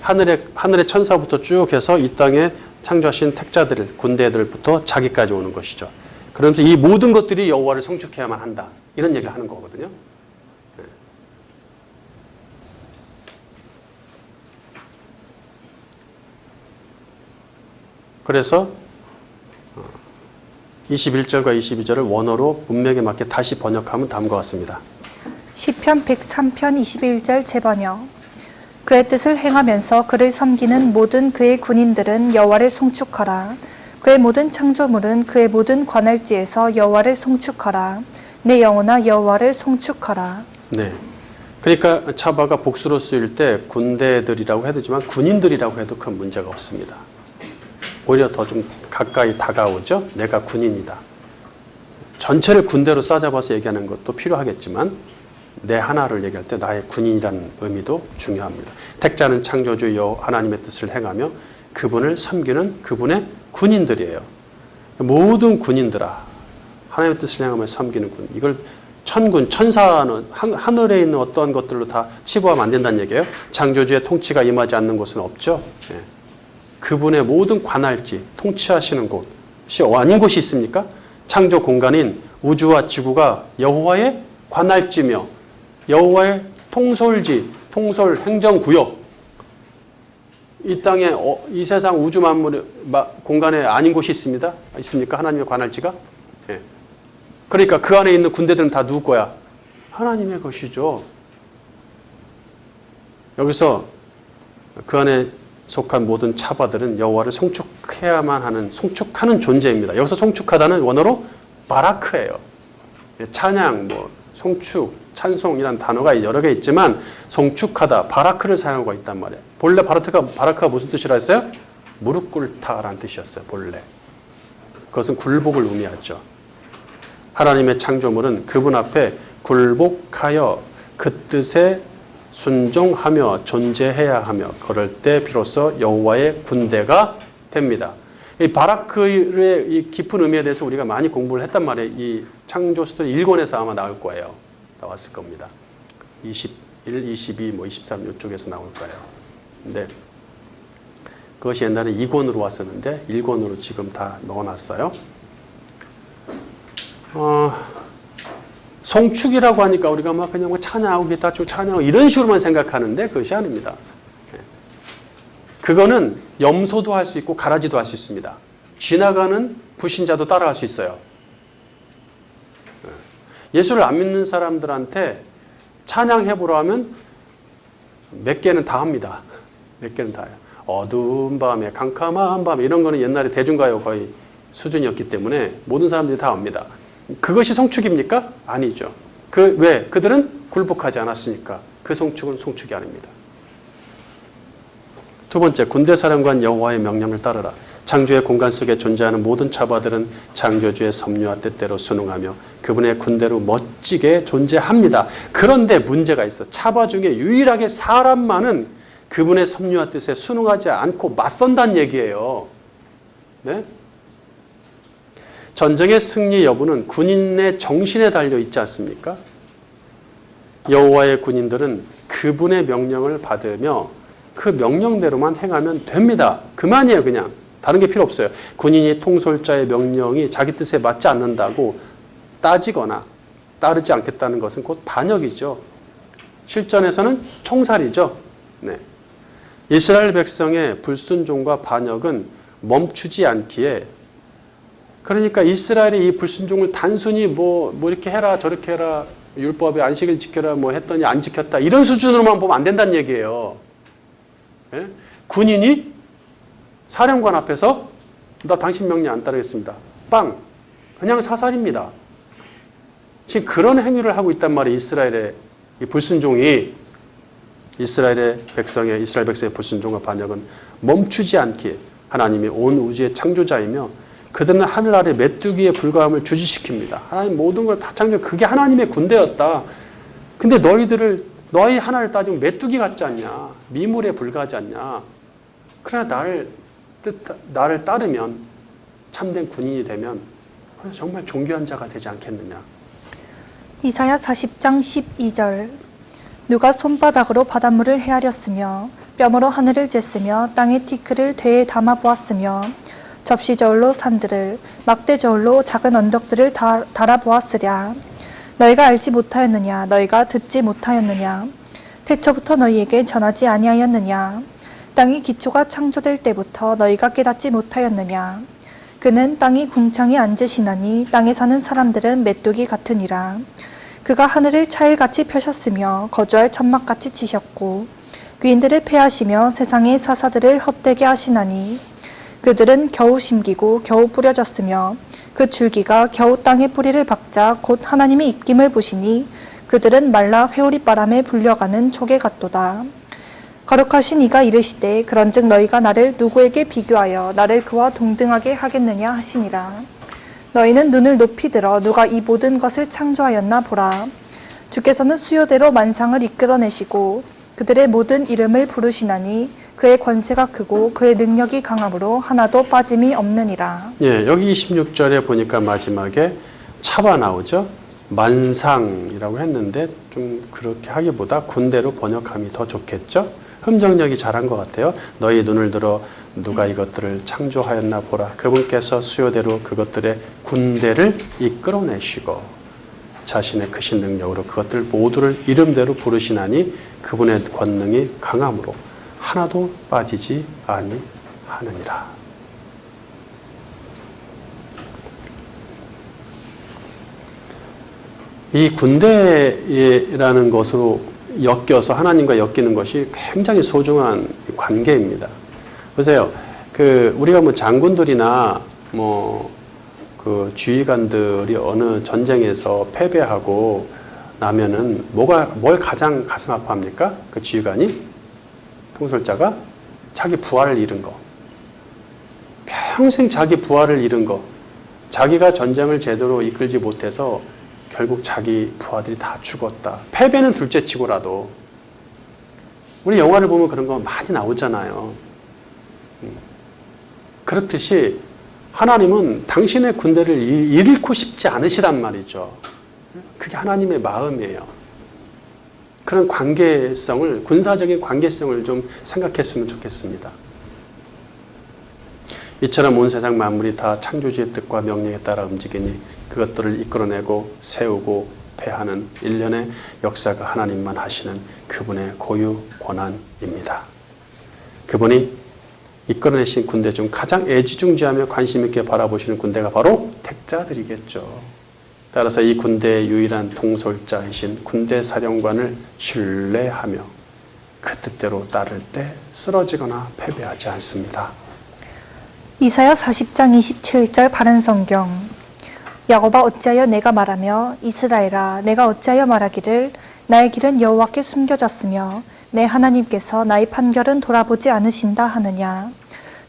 하늘의 천사부터 쭉 해서 이 땅에 창조하신 택자들, 군대들부터 자기까지 오는 것이죠. 그러면서 이 모든 것들이 여호와를 송축해야만 한다. 이런 얘기를 하는 거거든요. 그래서 21절과 22절을 원어로 문맥에 맞게 다시 번역하면 다음과 같습니다. 시편 103편 21절 재번역. 그의 뜻을 행하면서 그를 섬기는 모든 그의 군인들은 여호와를 송축하라. 그의 모든 창조물은 그의 모든 관할지에서 여호와를 송축하라. 내 영혼아 여호와를 송축하라. 네. 그러니까 차바가 복수로 쓰일 때 군대들이라고 해도 되지만 군인들이라고 해도 큰 문제가 없습니다. 오히려 더 좀 가까이 다가오죠. 내가 군인이다. 전체를 군대로 싸잡아서 얘기하는 것도 필요하겠지만 내 하나를 얘기할 때 나의 군인이라는 의미도 중요합니다. 택자는 창조주 여호와 하나님의 뜻을 행하며 그분을 섬기는 그분의 군인들이에요. 모든 군인들아, 하나님의 뜻을 행하며 섬기는 군. 이걸 천군, 천사는 하늘에 있는 어떠한 것들로 다 치부하면 안 된다는 얘기예요. 창조주의 통치가 임하지 않는 곳은 없죠. 예. 그분의 모든 관할지, 통치하시는 곳이 아닌 곳이 있습니까? 창조 공간인 우주와 지구가 여호와의 관할지며 여호와의 통솔지, 통솔 행정구역, 이 땅에 이 세상 우주 만물 공간에 아닌 곳이 있습니다. 있습니까? 하나님의 관할지가? 예. 그러니까 그 안에 있는 군대들은 다 누구 거야? 하나님의 것이죠. 여기서 그 안에 속한 모든 차바들은 여호와를 송축해야만 하는, 송축하는 존재입니다. 여기서 송축하다는 원어로 바라크예요. 찬양, 송축, 찬송이라는 단어가 여러 개 있지만 송축하다, 바라크를 사용하고 있단 말이에요. 본래 바라크가 무슨 뜻이라 했어요? 무릎 꿇다라는 뜻이었어요. 본래. 그것은 굴복을 의미하죠. 하나님의 창조물은 그분 앞에 굴복하여 그 뜻에 순종하며 존재해야 하며 그럴 때 비로소 여호와의 군대가 됩니다. 이 바라크의 이 깊은 의미에 대해서 우리가 많이 공부를 했단 말이에요. 이 창조 스토리 1권에서 아마 나올 거예요. 나왔을 겁니다. 21, 22, 23 이쪽에서 나올 거예요. 근데 그것이 옛날에 2권으로 왔었는데 1권으로 지금 다 넣어놨어요. 송축이라고 하니까 우리가 막 그냥 찬양하고 기타 치고 찬양하고 이런 식으로만 생각하는데 그것이 아닙니다. 그거는 염소도 할 수 있고 가라지도 할 수 있습니다. 지나가는 불신자도 따라할 수 있어요. 예수를 안 믿는 사람들한테 찬양해보라 하면 몇 개는 다 합니다. 몇 개는 다 해요. 어두운 밤에 캄캄한 밤에 이런 거는 옛날에 대중가요 거의 수준이었기 때문에 모든 사람들이 다 합니다. 그것이 송축입니까? 아니죠. 왜? 그들은 굴복하지 않았으니까. 그 송축은 송축이 아닙니다. 두 번째, 군대사령관 여호와의 명령을 따르라. 창조의 공간 속에 존재하는 모든 차바들은 창조주의 섭리와 뜻대로 순응하며 그분의 군대로 멋지게 존재합니다. 그런데 문제가 있어. 차바 중에 유일하게 사람만은 그분의 섭리와 뜻에 순응하지 않고 맞선다는 얘기예요. 네? 전쟁의 승리 여부는 군인의 정신에 달려 있지 않습니까? 여호와의 군인들은 그분의 명령을 받으며 그 명령대로만 행하면 됩니다. 그만이에요, 그냥. 다른 게 필요 없어요. 군인이 통솔자의 명령이 자기 뜻에 맞지 않는다고 따지거나 따르지 않겠다는 것은 곧 반역이죠. 실전에서는 총살이죠. 네. 이스라엘 백성의 불순종과 반역은 멈추지 않기에 그러니까 이스라엘이 이 불순종을 단순히 뭐 이렇게 해라 저렇게 해라 율법의 안식일 지켜라 뭐 했더니 안 지켰다 이런 수준으로만 보면 안 된다는 얘기예요. 예? 군인이 사령관 앞에서 나 당신 명령 안 따르겠습니다. 빵! 그냥 사살입니다. 지금 그런 행위를 하고 있단 말이에요. 이스라엘의 이 불순종이 이스라엘 백성의 불순종과 반역은 멈추지 않기에 하나님이 온 우주의 창조자이며 그들은 하늘 아래 메뚜기에 불과함을 주지시킵니다. 하나님 모든 걸 다 창조, 그게 하나님의 군대였다. 근데 너희 하나를 따지면 메뚜기 같지 않냐? 미물에 불과하지 않냐? 그러나 나를 따르면 참된 군인이 되면 정말 존귀한 자가 되지 않겠느냐? 이사야 40장 12절 누가 손바닥으로 바닷물을 헤아렸으며 뼘으로 하늘을 쟀으며 땅의 티끌을 되에 담아 보았으며 접시 저울로 산들을 막대 저울로 작은 언덕들을 달아보았으랴. 너희가 알지 못하였느냐? 너희가 듣지 못하였느냐? 태초부터 너희에게 전하지 아니하였느냐? 땅의 기초가 창조될 때부터 너희가 깨닫지 못하였느냐? 그는 땅이 궁창에 앉으시나니 땅에 사는 사람들은 메뚜기 같으니라. 그가 하늘을 차일같이 펴셨으며 거주할 천막같이 치셨고 귀인들을 패하시며 세상의 사사들을 헛되게 하시나니 그들은 겨우 심기고 겨우 뿌려졌으며 그 줄기가 겨우 땅에 뿌리를 박자 곧 하나님이 입김을 부시니 그들은 말라 회오리 바람에 불려가는 초계 같도다. 거룩하신 이가 이르시되 그런즉 너희가 나를 누구에게 비교하여 나를 그와 동등하게 하겠느냐 하시니라. 너희는 눈을 높이 들어 누가 이 모든 것을 창조하였나 보라. 주께서는 수요대로 만상을 이끌어내시고 그들의 모든 이름을 부르시나니 그의 권세가 크고 그의 능력이 강함으로 하나도 빠짐이 없느니라. 예, 여기 26절에 보니까 마지막에 차바 나오죠. 만상이라고 했는데 좀 그렇게 하기보다 군대로 번역함이 더 좋겠죠. 흠정력이 잘한 것 같아요. 너희 눈을 들어 누가 이것들을 창조하였나 보라. 그분께서 수요대로 그것들의 군대를 이끌어내시고 자신의 크신 능력으로 그것들 모두를 이름대로 부르시나니 그분의 권능이 강함으로 하나도 빠지지 아니하느니라. 이 군대라는 것으로 엮여서 하나님과 엮이는 것이 굉장히 소중한 관계입니다. 보세요. 우리가 뭐 장군들이나 그 지휘관들이 어느 전쟁에서 패배하고 나면은 뭘 가장 가슴 아파합니까? 그 지휘관이? 통솔자가 자기 부하를 잃은 거. 평생 자기 부하를 잃은 거. 자기가 전쟁을 제대로 이끌지 못해서 결국 자기 부하들이 다 죽었다. 패배는 둘째 치고라도 우리 영화를 보면 그런 거 많이 나오잖아요. 그렇듯이 하나님은 당신의 군대를 잃고 싶지 않으시단 말이죠. 그게 하나님의 마음이에요. 그런 관계성을, 군사적인 관계성을 좀 생각했으면 좋겠습니다. 이처럼 온 세상 만물이 다 창조주의 뜻과 명령에 따라 움직이니 그것들을 이끌어내고 세우고 패하는 일련의 역사가 하나님만 하시는 그분의 고유 권한입니다. 그분이 이끌어내신 군대 중 가장 애지중지하며 관심 있게 바라보시는 군대가 바로 택자들이겠죠. 따라서 이 군대의 유일한 통솔자이신 군대 사령관을 신뢰하며 그 뜻대로 따를 때 쓰러지거나 패배하지 않습니다. 이사야 40장 27절 바른 성경. 야곱아 어찌하여 내가 말하며 이스라엘아 내가 어찌하여 말하기를 나의 길은 여호와께 숨겨졌으며 내 하나님께서 나의 판결은 돌아보지 않으신다 하느냐.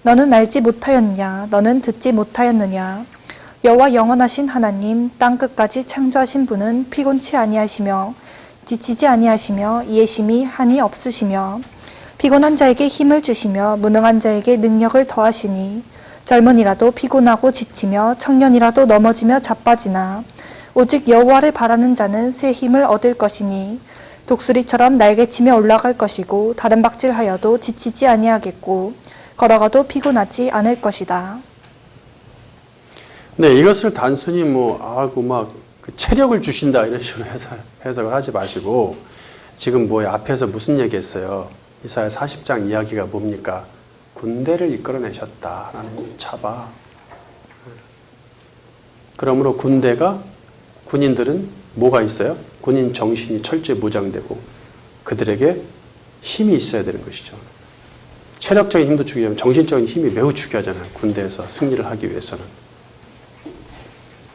너는 알지 못하였느냐. 너는 듣지 못하였느냐. 여호와 영원하신 하나님 땅 끝까지 창조하신 분은 피곤치 아니하시며 지치지 아니하시며 이해심이 한이 없으시며 피곤한 자에게 힘을 주시며 무능한 자에게 능력을 더하시니 젊은이라도 피곤하고 지치며 청년이라도 넘어지며 자빠지나 오직 여호와를 바라는 자는 새 힘을 얻을 것이니 독수리처럼 날개치며 올라갈 것이고 다른 박질하여도 지치지 아니하겠고 걸어가도 피곤하지 않을 것이다. 네, 이것을 단순히 체력을 주신다 이런 식으로 해석을 하지 마시고 지금 앞에서 무슨 얘기했어요? 이사야 40장 이야기가 뭡니까? 군대를 이끌어내셨다. 하나님 차바. 그러므로 군인들은 뭐가 있어요? 군인 정신이 철저히 무장되고 그들에게 힘이 있어야 되는 것이죠. 체력적인 힘도 중요하면 정신적인 힘이 매우 중요하잖아요. 군대에서 승리를 하기 위해서는.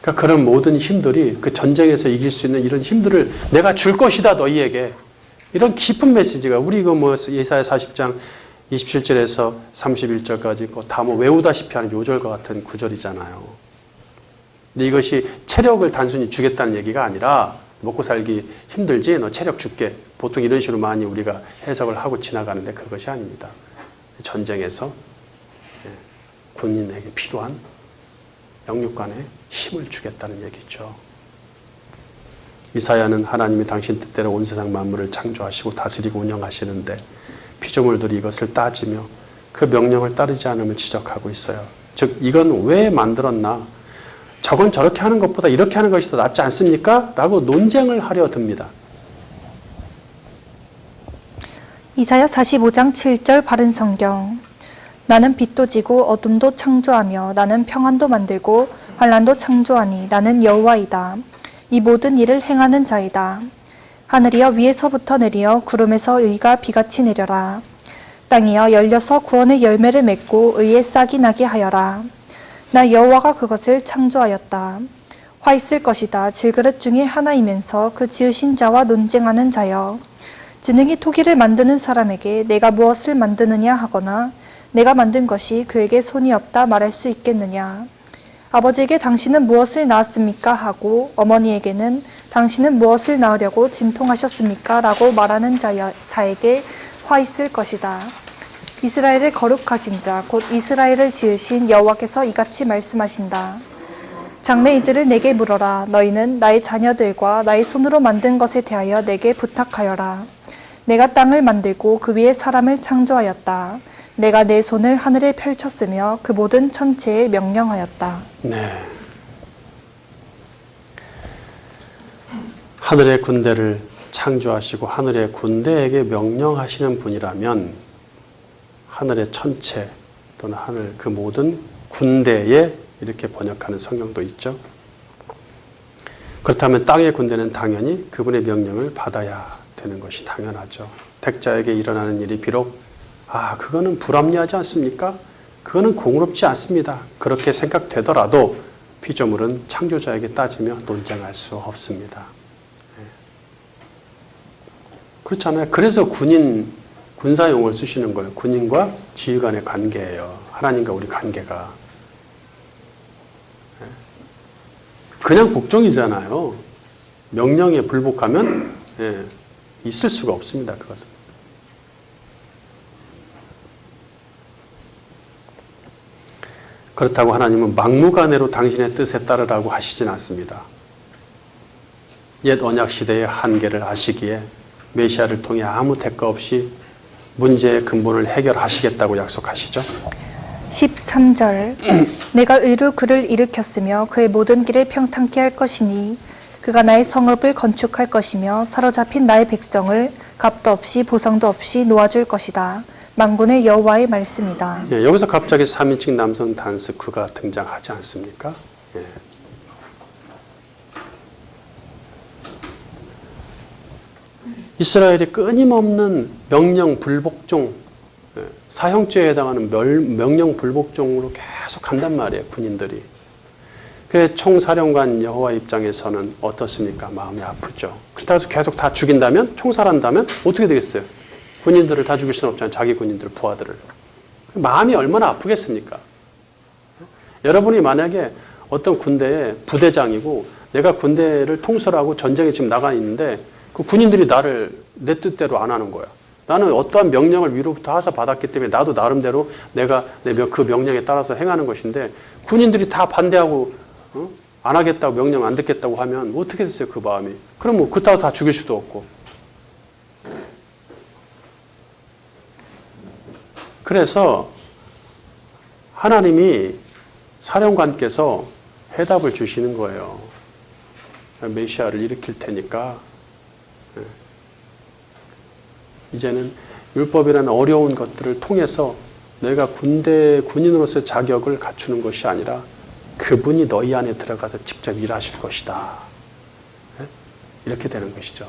그러니까 그런 모든 힘들이 그 전쟁에서 이길 수 있는 이런 힘들을 내가 줄 것이다 너희에게. 이런 깊은 메시지가 우리 이사야 40장 27절에서 31절까지 다 외우다시피 하는 요절과 같은 구절이잖아요. 근데 이것이 체력을 단순히 주겠다는 얘기가 아니라 먹고 살기 힘들지 너 체력 줄게. 보통 이런 식으로 많이 우리가 해석을 하고 지나가는데 그것이 아닙니다. 전쟁에서 군인에게 필요한 영육간의 힘을 주겠다는 얘기죠. 이사야는 하나님이 당신 뜻대로 온 세상 만물을 창조하시고 다스리고 운영하시는데 피조물들이 이것을 따지며 그 명령을 따르지 않음을 지적하고 있어요. 즉 이건 왜 만들었나? 저건 저렇게 하는 것보다 이렇게 하는 것이 더 낫지 않습니까? 라고 논쟁을 하려 듭니다. 이사야 45장 7절 바른 성경. 나는 빛도 지고 어둠도 창조하며 나는 평안도 만들고 환란도 창조하니 나는 여호와이다. 이 모든 일을 행하는 자이다. 하늘이여 위에서부터 내리어 구름에서 의가 비같이 내려라. 땅이여 열려서 구원의 열매를 맺고 의의 싹이 나게 하여라. 나 여호와가 그것을 창조하였다. 화 있을 것이다. 질그릇 중에 하나이면서 그 지으신 자와 논쟁하는 자여. 지능이 토기를 만드는 사람에게 내가 무엇을 만드느냐 하거나 내가 만든 것이 그에게 손이 없다 말할 수 있겠느냐. 아버지에게 당신은 무엇을 낳았습니까? 하고 어머니에게는 당신은 무엇을 낳으려고 진통하셨습니까? 라고 말하는 자에게 화 있을 것이다. 이스라엘의 거룩하신 자, 곧 이스라엘을 지으신 여호와께서 이같이 말씀하신다. 장래이들을 내게 물어라. 너희는 나의 자녀들과 나의 손으로 만든 것에 대하여 내게 부탁하여라. 내가 땅을 만들고 그 위에 사람을 창조하였다. 내가 내 손을 하늘에 펼쳤으며 그 모든 천체에 명령하였다. 네. 하늘의 군대를 창조하시고 하늘의 군대에게 명령하시는 분이라면 하늘의 천체 또는 하늘 그 모든 군대에 이렇게 번역하는 성경도 있죠. 그렇다면 땅의 군대는 당연히 그분의 명령을 받아야 되는 것이 당연하죠. 택자에게 일어나는 일이 비록 그거는 불합리하지 않습니까? 그거는 공의롭지 않습니다. 그렇게 생각되더라도 피조물은 창조자에게 따지며 논쟁할 수 없습니다. 그렇잖아요. 그래서 군사용어를 쓰시는 거예요. 군인과 지휘관의 관계예요. 하나님과 우리 관계가. 그냥 복종이잖아요. 명령에 불복하면 있을 수가 없습니다. 그것은. 그렇다고 하나님은 막무가내로 당신의 뜻에 따르라고 하시진 않습니다. 옛 언약 시대의 한계를 아시기에 메시아를 통해 아무 대가 없이 문제의 근본을 해결하시겠다고 약속하시죠. 13절 내가 의로 그를 일으켰으며 그의 모든 길을 평탄케 할 것이니 그가 나의 성읍을 건축할 것이며 사로잡힌 나의 백성을 값도 없이 보상도 없이 놓아줄 것이다. 만군의 여호와의 말씀이다. 여기서 갑자기 3인칭 남성 단수 그가 등장하지 않습니까? 이스라엘이 끊임없는 명령 불복종, 사형죄에 해당하는 명령 불복종으로 계속 간단 말이에요. 군인들이. 그 총사령관 여호와 입장에서는 어떻습니까? 마음이 아프죠. 그렇다고 해서 계속 다 죽인다면, 총살한다면 어떻게 되겠어요? 군인들을 다 죽일 수는 없잖아요. 자기 군인들, 부하들을. 마음이 얼마나 아프겠습니까? 여러분이 만약에 어떤 군대의 부대장이고 내가 군대를 통솔하고 전쟁에 지금 나가 있는데 그 군인들이 나를 내 뜻대로 안 하는 거야. 나는 어떠한 명령을 위로부터 하사 받았기 때문에 나도 나름대로 내가 그 명령에 따라서 행하는 것인데 군인들이 다 반대하고 안 하겠다고 명령 안 듣겠다고 하면 어떻게 됐어요? 그 마음이. 그럼 뭐 그따위 다 죽일 수도 없고. 그래서 하나님이 사령관께서 해답을 주시는 거예요. 메시아를 일으킬 테니까 이제는 율법이라는 어려운 것들을 통해서 너희가 군인으로서의 자격을 갖추는 것이 아니라 그분이 너희 안에 들어가서 직접 일하실 것이다. 이렇게 되는 것이죠.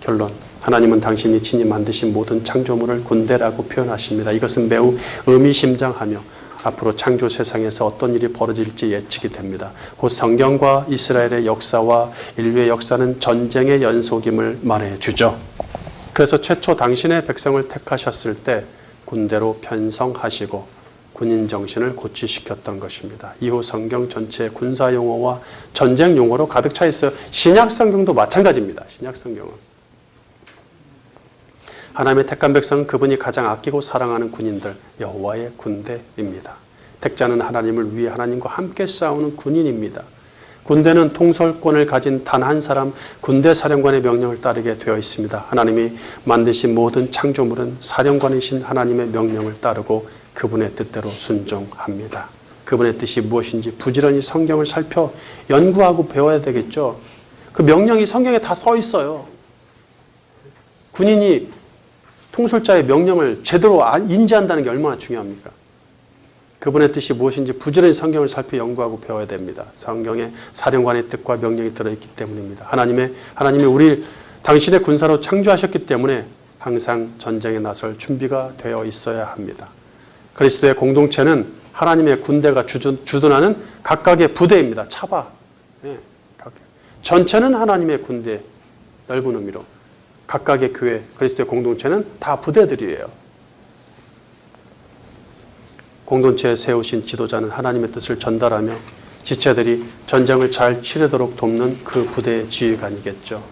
결론. 하나님은 당신이 친히 만드신 모든 창조물을 군대라고 표현하십니다. 이것은 매우 의미심장하며 앞으로 창조 세상에서 어떤 일이 벌어질지 예측이 됩니다. 곧 성경과 이스라엘의 역사와 인류의 역사는 전쟁의 연속임을 말해주죠. 그래서 최초 당신의 백성을 택하셨을 때 군대로 편성하시고 군인 정신을 고취시켰던 것입니다. 이후 성경 전체의 군사 용어와 전쟁 용어로 가득 차 있어요. 신약 성경도 마찬가지입니다. 신약 성경은. 하나님의 택한 백성은 그분이 가장 아끼고 사랑하는 군인들, 여호와의 군대입니다. 택자는 하나님을 위해 하나님과 함께 싸우는 군인입니다. 군대는 통솔권을 가진 단 한 사람, 군대 사령관의 명령을 따르게 되어 있습니다. 하나님이 만드신 모든 창조물은 사령관이신 하나님의 명령을 따르고 그분의 뜻대로 순종합니다. 그분의 뜻이 무엇인지 부지런히 성경을 살펴 연구하고 배워야 되겠죠. 그 명령이 성경에 다 써 있어요. 군인이 통솔자의 명령을 제대로 인지한다는 게 얼마나 중요합니까? 그분의 뜻이 무엇인지 부지런히 성경을 살펴 연구하고 배워야 됩니다. 성경에 사령관의 뜻과 명령이 들어있기 때문입니다. 하나님이 우리 당신의 군사로 창조하셨기 때문에 항상 전쟁에 나설 준비가 되어 있어야 합니다. 그리스도의 공동체는 하나님의 군대가 주둔하는 각각의 부대입니다. 차바. 전체는 하나님의 군대, 넓은 의미로. 각각의 교회, 그리스도의 공동체는 다 부대들이에요. 공동체에 세우신 지도자는 하나님의 뜻을 전달하며 지체들이 전쟁을 잘 치르도록 돕는 그 부대의 지휘관이겠죠.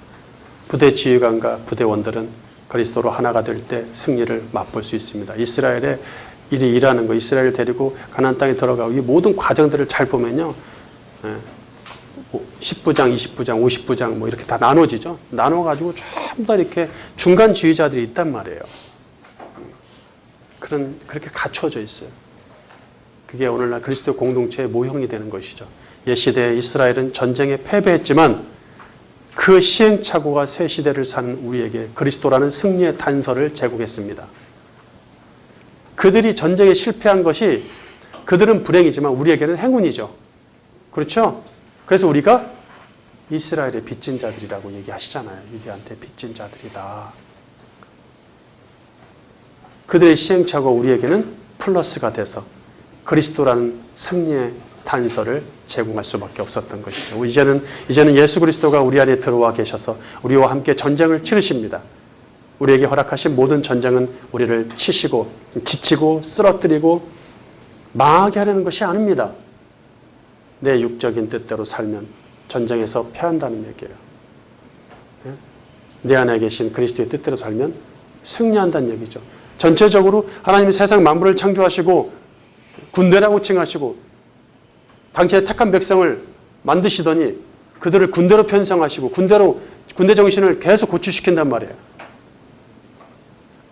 부대 지휘관과 부대원들은 그리스도로 하나가 될 때 승리를 맛볼 수 있습니다. 이스라엘의 일이 일하는 거, 이스라엘을 데리고 가나안 땅에 들어가고 이 모든 과정들을 잘 보면요. 10부장, 20부장, 50부장 뭐 이렇게 다 나눠지죠. 나눠가지고 전부 다 이렇게 중간 지휘자들이 있단 말이에요. 그렇게 갖춰져 있어요. 그게 오늘날 그리스도 공동체의 모형이 되는 것이죠. 옛 시대에 이스라엘은 전쟁에 패배했지만 그 시행착오가 새 시대를 사는 우리에게 그리스도라는 승리의 단서를 제공했습니다. 그들이 전쟁에 실패한 것이 그들은 불행이지만 우리에게는 행운이죠. 그렇죠? 그래서 우리가 이스라엘의 빚진 자들이라고 얘기하시잖아요. 유대한테 빚진 자들이다. 그들의 시행착오가 우리에게는 플러스가 돼서 그리스도라는 승리의 단서를 제공할 수밖에 없었던 것이죠. 이제는 예수 그리스도가 우리 안에 들어와 계셔서 우리와 함께 전쟁을 치르십니다. 우리에게 허락하신 모든 전쟁은 우리를 치시고 지치고 쓰러뜨리고 망하게 하려는 것이 아닙니다. 내 육적인 뜻대로 살면 전쟁에서 패한다는 얘기예요. 내 안에 계신 그리스도의 뜻대로 살면 승리한다는 얘기죠. 전체적으로 하나님이 세상 만물을 창조하시고 군대라고 칭하시고 당시에 택한 백성을 만드시더니 그들을 군대로 편성하시고 군대 정신을 계속 고취시킨단 말이에요.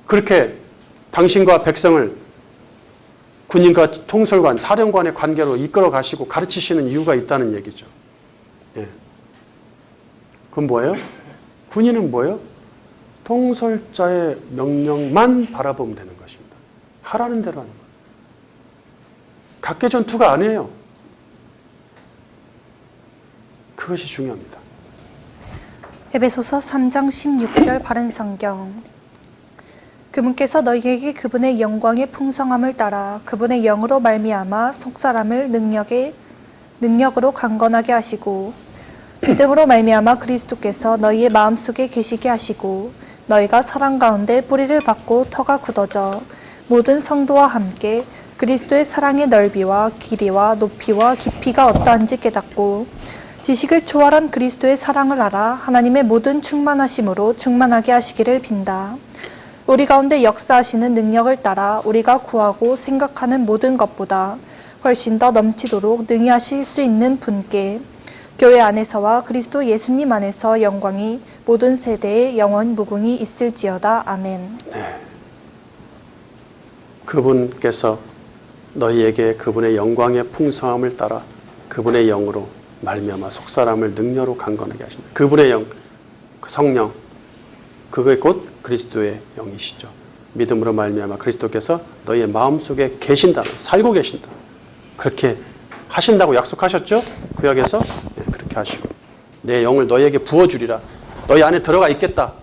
그렇게 당신과 백성을 군인과 통솔관, 사령관의 관계로 이끌어 가시고 가르치시는 이유가 있다는 얘기죠. 예. 그건 뭐예요? 군인은 뭐예요? 통솔자의 명령만 바라보면 되는 것입니다. 하라는 대로 하는 거예요. 각계 전투가 아니에요. 그것이 중요합니다. 에베소서 3장 16절 바른 성경. 그분께서 너희에게 그분의 영광의 풍성함을 따라 그분의 영으로 말미암아 속사람을 능력으로 강건하게 하시고 믿음으로 말미암아 그리스도께서 너희의 마음속에 계시게 하시고 너희가 사랑 가운데 뿌리를 받고 터가 굳어져 모든 성도와 함께 그리스도의 사랑의 넓이와 길이와 높이와 깊이가 어떠한지 깨닫고 지식을 초월한 그리스도의 사랑을 알아 하나님의 모든 충만하심으로 충만하게 하시기를 빈다. 우리 가운데 역사하시는 능력을 따라 우리가 구하고 생각하는 모든 것보다 훨씬 더 넘치도록 능히 하실 수 있는 분께 교회 안에서와 그리스도 예수님 안에서 영광이 모든 세대에 영원 무궁히 있을지어다. 아멘. 네. 그분께서 너희에게 그분의 영광의 풍성함을 따라 그분의 영으로 말미암아 속사람을 능력으로 강건하게 하신다. 그분의 영, 그 성령, 그게 곧 그리스도의 영이시죠. 믿음으로 말미암아 그리스도께서 너희의 마음속에 계신다, 살고 계신다. 그렇게 하신다고 약속하셨죠? 구약에서 네, 그렇게 하시고 내 영을 너희에게 부어주리라. 너희 안에 들어가 있겠다.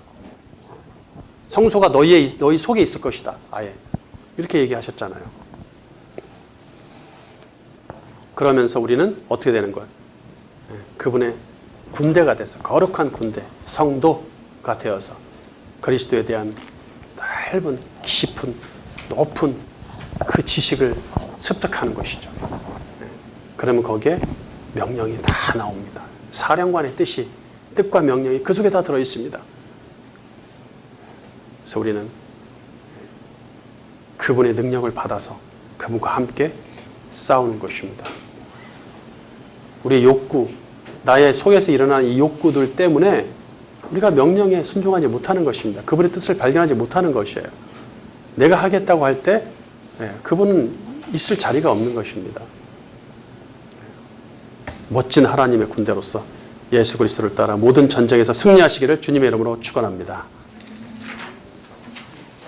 성소가 너희 속에 있을 것이다. 아예 이렇게 얘기하셨잖아요. 그러면서 우리는 어떻게 되는 거예요? 그분의 군대가 돼서 거룩한 군대, 성도가 되어서 그리스도에 대한 넓은, 깊은, 높은 그 지식을 습득하는 것이죠. 그러면 거기에 명령이 다 나옵니다. 사령관의 뜻과 명령이 그 속에 다 들어있습니다. 그래서 우리는 그분의 능력을 받아서 그분과 함께 싸우는 것입니다. 우리의 욕구, 나의 속에서 일어나는 이 욕구들 때문에 우리가 명령에 순종하지 못하는 것입니다. 그분의 뜻을 발견하지 못하는 것이에요. 내가 하겠다고 할 때 그분은 있을 자리가 없는 것입니다. 멋진 하나님의 군대로서 예수 그리스도를 따라 모든 전쟁에서 승리하시기를 주님의 이름으로 축원합니다.